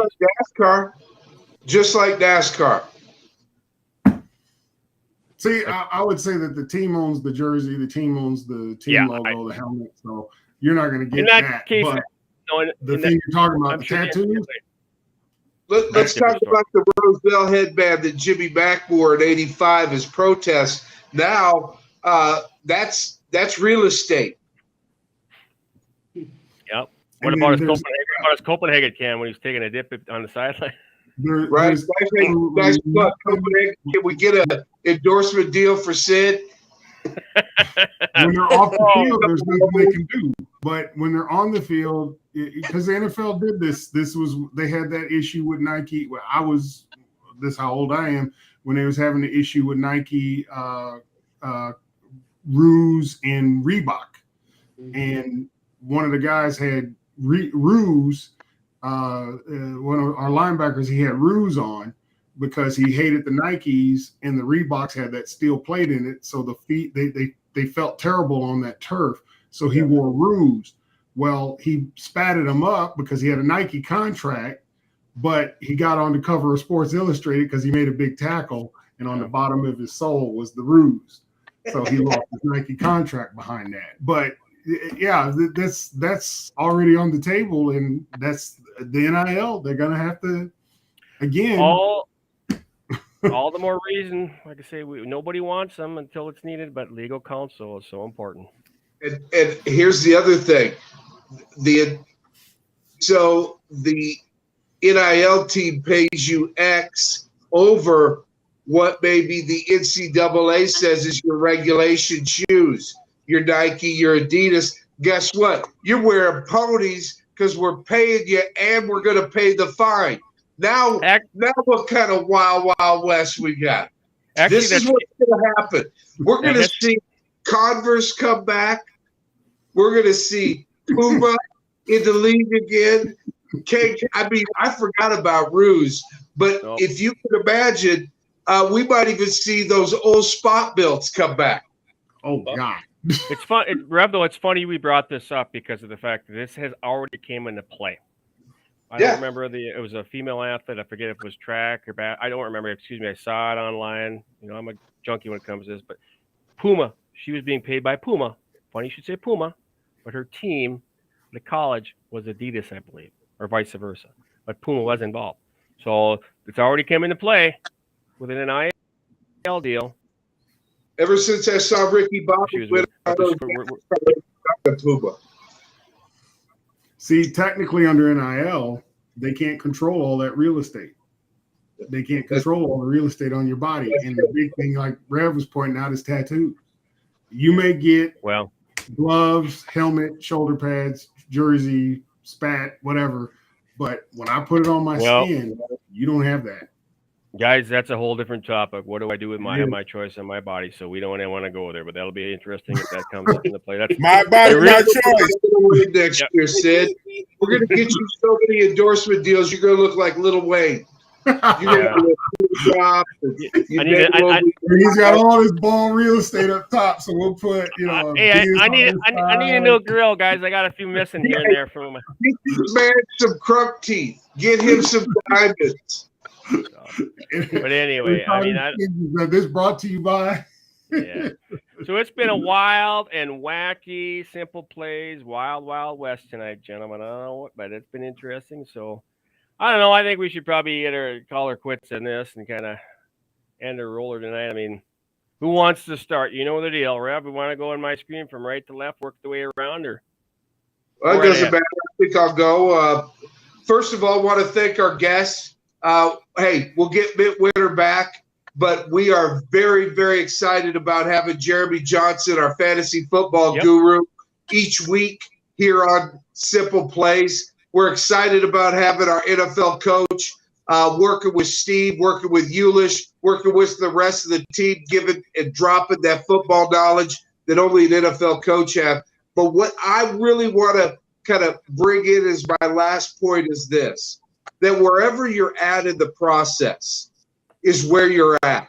Just like NASCAR. See, I would say that the team owns the jersey, the team owns the team logo, the helmet. So you're not going to get that. Case, but the thing you're talking about, the tattoos. Let's talk about the Roselle headband that Jimmy Mack wore in '85 as protest. Now, that's real estate. Yep. What about his Copenhagen can when he's taking a dip on the sideline? Right. Can we get an endorsement deal for Sid? When they're off the field, there's nothing they can do. But when they're on the field, because the NFL did this, they had that issue with Nike. Well, this is how old I am, when they was having the issue with Nike, Ruse and Reebok. And one of the guys had Ruse. One of our linebackers, he had Ruse on because he hated the Nikes, and the Reeboks had that steel plate in it. So the feet, they felt terrible on that turf. So he wore Ruse. Well, he spatted him up because he had a Nike contract, but he got on the cover of Sports Illustrated because he made a big tackle, and on the bottom of his sole was the ruse. So he lost his Nike contract behind that. But yeah, that's already on the table, and that's the NIL. They're gonna have to again. All the more reason, like I say, nobody wants them until it's needed, but legal counsel is so important. And here's the other thing. So the NIL team pays you X over what maybe the NCAA says is your regulation shoes, your Nike, your Adidas. Guess what? You're wearing ponies because we're paying you and we're going to pay the fine. Now what kind of wild west we got? Actually, this is what's going to happen. We're going to see Converse come back. We're going to see Puma in the league again. I forgot about Ruse, but if you can imagine, we might even see those old spot belts come back. Oh God! It's fun, Rev. Though it's funny we brought this up because of the fact that this has already came into play. I don't remember it was a female athlete. I forget if it was track or bat. I don't remember. Excuse me. I saw it online. You know, I'm a junkie when it comes to this. But Puma, she was being paid by Puma. Funny you should say Puma, but her team, the college, was Adidas, I believe, or vice versa. But Puma was involved, so it's already come into play with an NIL deal. Ever since I saw Ricky Bobby with Puma. See, technically under NIL, they can't control all that real estate. They can't control all the real estate on your body. And the big thing, like Rev was pointing out, is tattoos. You may get gloves, helmet, shoulder pads, jersey, spat, whatever. But when I put it on my skin, you don't have that. Guys, that's a whole different topic. What do I do with my choice on my body? So we don't want to go there, but that'll be interesting if that comes into play. That's my body, my choice. Next year, Sid, we're gonna get you so many endorsement deals. You're gonna look like Lil Wayne. You're gonna he's got all this ball real estate up top, so we'll put I need a new grill, guys. I got a few missing here and there from my. Get this man some crunk teeth. Get him some diamonds. But anyway, I mean, this brought to you by. Yeah. So it's been a wild and wacky, simple plays, wild west tonight, gentlemen. I don't know, but it's been interesting. So I don't know. I think we should probably call her quits on this and kind of end her roller tonight. I mean, who wants to start? You know the deal, Rev. We want to go on my screen from right to left, work the way around, or. Well, it doesn't matter. I think I'll go. First of all, I want to thank our guests. Hey, we'll get Mitt Winter back, but we are very, very excited about having Jeremy Johnson, our fantasy football guru, each week here on Simple Plays. We're excited about having our NFL coach working with Steve, working with Eulish, working with the rest of the team, giving and dropping that football knowledge that only an NFL coach has. But what I really want to kind of bring in as my last point is this. That wherever you're at in the process is where you're at.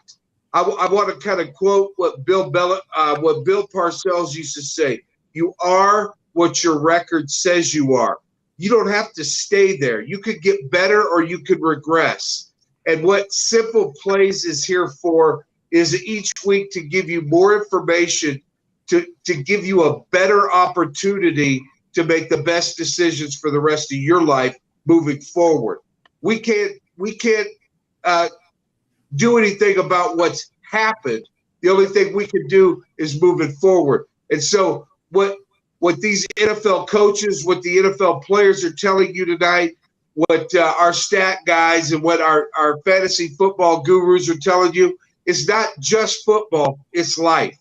I want to kind of quote what Bill Parcells used to say. You are what your record says you are. You don't have to stay there. You could get better or you could regress. And what Simple Plays is here for is each week to give you more information, to give you a better opportunity to make the best decisions for the rest of your life moving forward. We can't do anything about what's happened. The only thing we can do is move it forward. And so what these NFL coaches, what the NFL players are telling you tonight, what our stat guys and what our fantasy football gurus are telling you, is not just football, it's life.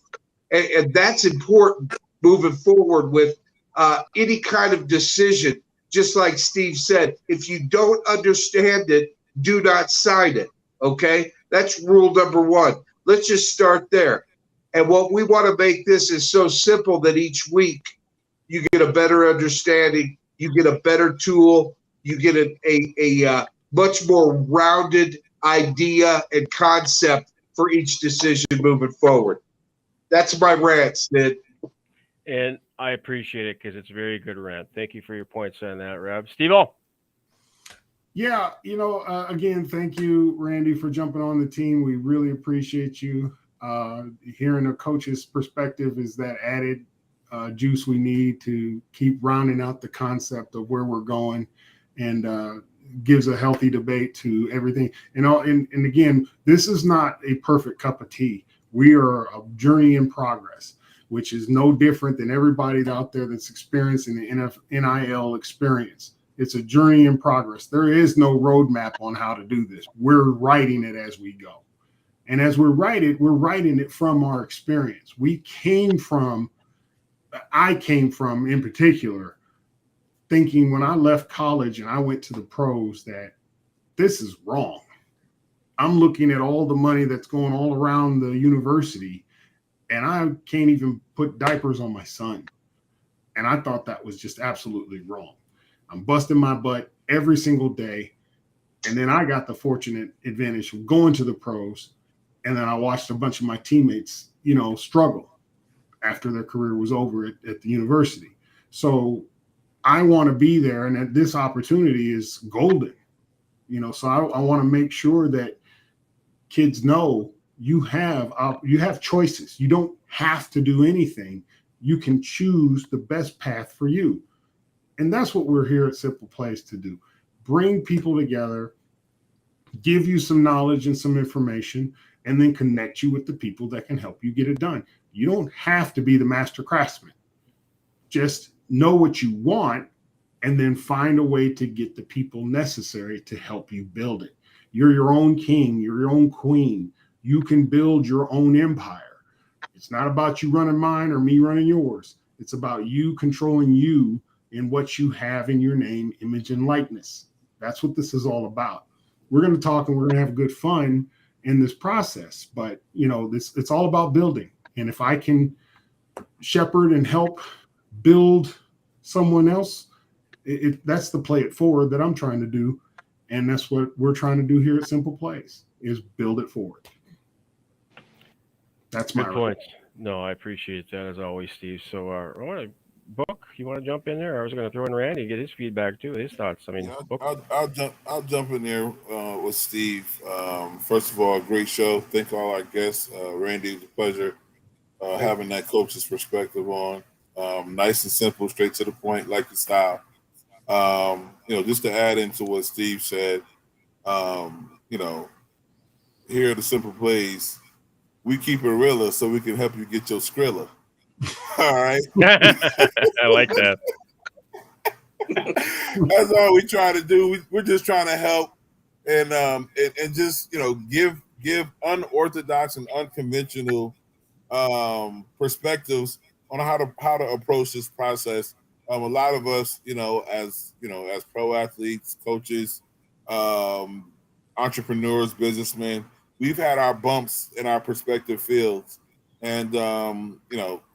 And that's important moving forward with any kind of decision. Just like Steve said, if you don't understand it, do not sign it, okay? That's rule number one. Let's just start there. And what we want to make this is so simple that each week you get a better understanding, you get a better tool, you get a much more rounded idea and concept for each decision moving forward. That's my rant, Sid. And I appreciate it because it's a very good rant. Thank you for your points on that, Rob. Steve-O. Yeah, again, thank you, Randy, for jumping on the team. We really appreciate you. Hearing a coach's perspective is that added juice we need to keep rounding out the concept of where we're going, and gives a healthy debate to everything. And again, this is not a perfect cup of tea. We are a journey in progress, which is no different than everybody out there that's experiencing the NIL experience. It's a journey in progress. There is no roadmap on how to do this. We're writing it as we go. And as we're writing it from our experience. I came from, in particular, thinking when I left college and I went to the pros that this is wrong. I'm looking at all the money that's going all around the university, and I can't even put diapers on my son. And I thought that was just absolutely wrong. I'm busting my butt every single day. And then I got the fortunate advantage of going to the pros. And then I watched a bunch of my teammates, struggle after their career was over at the university. So I want to be there, and that this opportunity is golden. So I want to make sure that kids know you have choices. You don't have to do anything. You can choose the best path for you. And that's what we're here at Simple Playz to do. Bring people together, give you some knowledge and some information, and then connect you with the people that can help you get it done. You don't have to be the master craftsman. Just know what you want and then find a way to get the people necessary to help you build it. You're your own king, you're your own queen. You can build your own empire. It's not about you running mine or me running yours. It's about you controlling you and what you have in your name, image, and likeness. That's what this is all about. We're going to talk and we're going to have good fun in this process, but it's all about building. And if I can shepherd and help build someone else, that's the play it forward that I'm trying to do. And that's what we're trying to do here at Simple Playz, is build it forward. That's my point. No, I appreciate that as always, Steve. So I want to Book, you want to jump in there? I was going to throw in Randy, get his feedback too, his thoughts. I mean, I'll jump in there with Steve. First of all, great show. Thank all our guests. Randy, it's a pleasure having that coach's perspective on. Nice and simple, straight to the point, like the style. Just to add into what Steve said, here at the Simple Playz, we keep it realer so we can help you get your Skrilla. All right. I like that. That's all we try to do. We're just trying to help and just give unorthodox and unconventional perspectives on how to approach this process. A lot of us, as pro athletes, coaches, entrepreneurs, businessmen, we've had our bumps in our respective fields. And,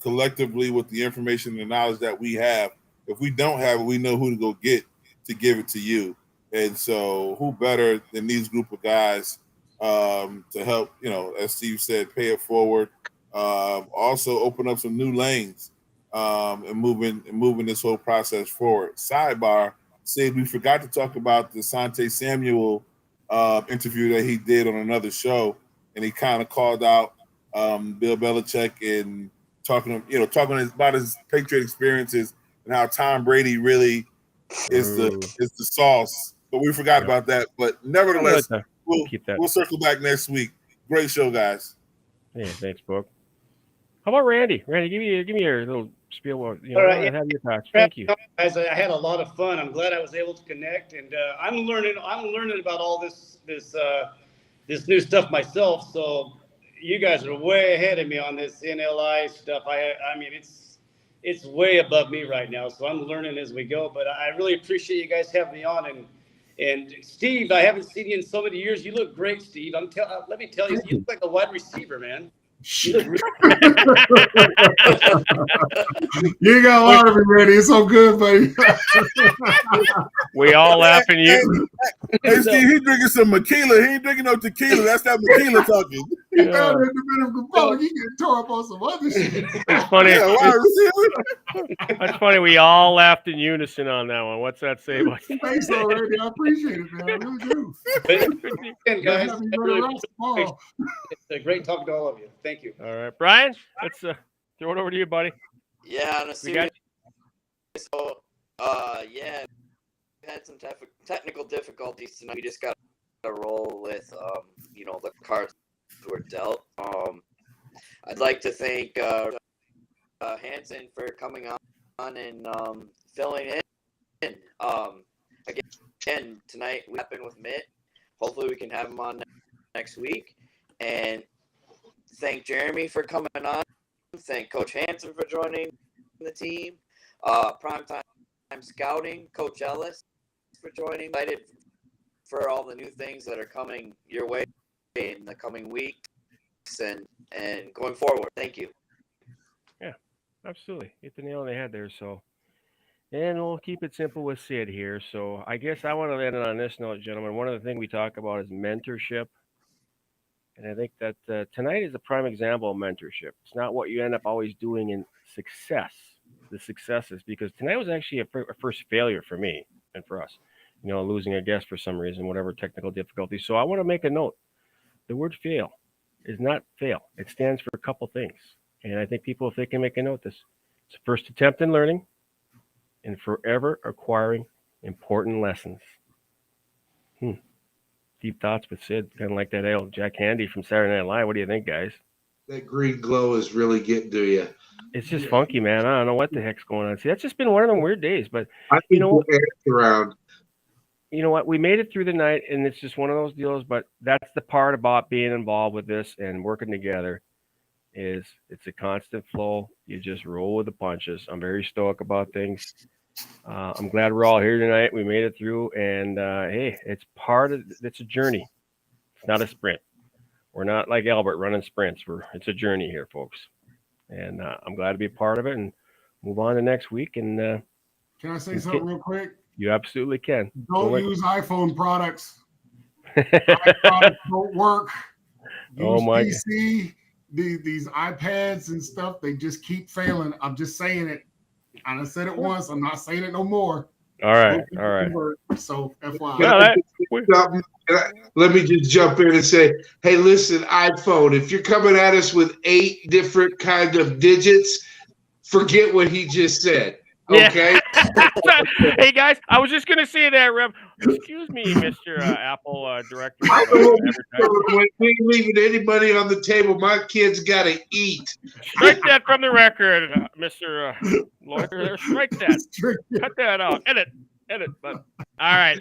collectively with the information and knowledge that we have, if we don't have it, we know who to go get to give it to you. And so who better than these group of guys to help, as Steve said, pay it forward, also open up some new lanes and moving this whole process forward. Sidebar, said we forgot to talk about the Sante Samuel interview that he did on another show, and he kind of called out Bill Belichick and talking about his Patriot experiences and how Tom Brady really is the sauce. But we forgot about that. But nevertheless, we'll circle back next week. Great show, guys. Yeah, thanks, Book. How about Randy? Randy, give me your little spiel. All right, have your thoughts. Thank you. Guys, I had a lot of fun. I'm glad I was able to connect, and I'm learning about all this new stuff myself. So you guys are way ahead of me on this NLI stuff. I mean, it's way above me right now. So I'm learning as we go. But I really appreciate you guys having me on. And Steve, I haven't seen you in so many years. You look great, Steve. Let me tell you, you look like a wide receiver, man. You got a lot of it, Randy. It's so good, buddy. We all laughing you. Hey, Steve, he drinking some tequila. He ain't drinking no tequila. That's that tequila talking. Down there in the Dominican Republic, he getting tore up on some other shit. It's funny. Yeah, wide receiver. That's funny. We all laughed in unison on that one. What's that say about Thanks already. I appreciate it, man. I really do. Again, guys, Have me I run really around tomorrow. it's a great talking to all of you. Thank you. All right, Brian, let's throw it over to you, buddy. Yeah, on a We serious. got So, yeah, we had some technical difficulties tonight. We just got to roll with, the cards were dealt. I'd like to thank Hanson for coming on and filling in. Again, tonight we happened with Mitt. Hopefully we can have him on next week. And thank Jeremy for coming on. Thank Coach Hanson for joining the team. Primetime Scouting, Coach Ellis for joining. Excited for all the new things that are coming your way in the coming weeks and going forward. Thank you. Yeah, absolutely. Hit the nail on the head there. So, and we'll keep it simple with Sid here. So, I guess I want to end it on this note, gentlemen. One of the things we talk about is mentorship. And I think that tonight is a prime example of mentorship. It's not what you end up always doing in success, the successes, because tonight was actually a first failure for me and for us, losing a guest for some reason, whatever technical difficulty. So I want to make a note. The word fail is not fail. It stands for a couple things. And I think people, if they can make a note, it's first attempt in learning and forever acquiring important lessons. Deep thoughts with Sid, kind of like that old Jack Handy from Saturday Night Live. What do you think, guys? That green glow is really getting to you. It's just funky, man. I don't know what the heck's going on. See, that's just been one of them weird days. But I think around. You know what? We made it through the night, and it's just one of those deals. But that's the part about being involved with this and working together is it's a constant flow. You just roll with the punches. I'm very stoic about things. I'm glad we're all here tonight. We made it through, and hey, it's a journey. It's not a sprint. We're not like Albert running sprints. It's a journey here, folks. And I'm glad to be a part of it and move on to next week. And can I say something real quick? You absolutely can. Don't use iPhone products. iPhones don't work. Use PC. These iPads and stuff, they just keep failing. I'm just saying it. I done said it once. I'm not saying it no more. All right. So FYI. Let me just jump in and say, hey, listen, iPhone, if you're coming at us with 8 different kind of digits, forget what he just said. Okay. Yeah. Hey guys, I was just gonna say that, Rev. Excuse me, Mr. Apple Director. We ain't leaving any money on the table. My kids gotta eat. Strike that from the record, Mr. Lawyer. There, strike that. Cut that out. Edit. But all right.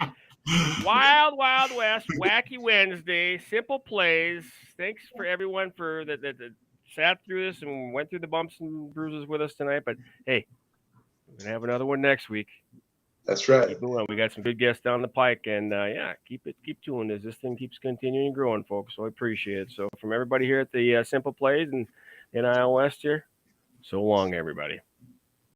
Wild West, Wacky Wednesday, Simple Playz. Thanks for everyone for that sat through this and went through the bumps and bruises with us tonight. But hey. We're gonna have another one next week. That's right. Keep moving. We got some good guests down the pike, and keep tuning as this thing keeps continuing growing, folks. So I appreciate it. So from everybody here at the Simple Playz and NIL West here, so long, everybody.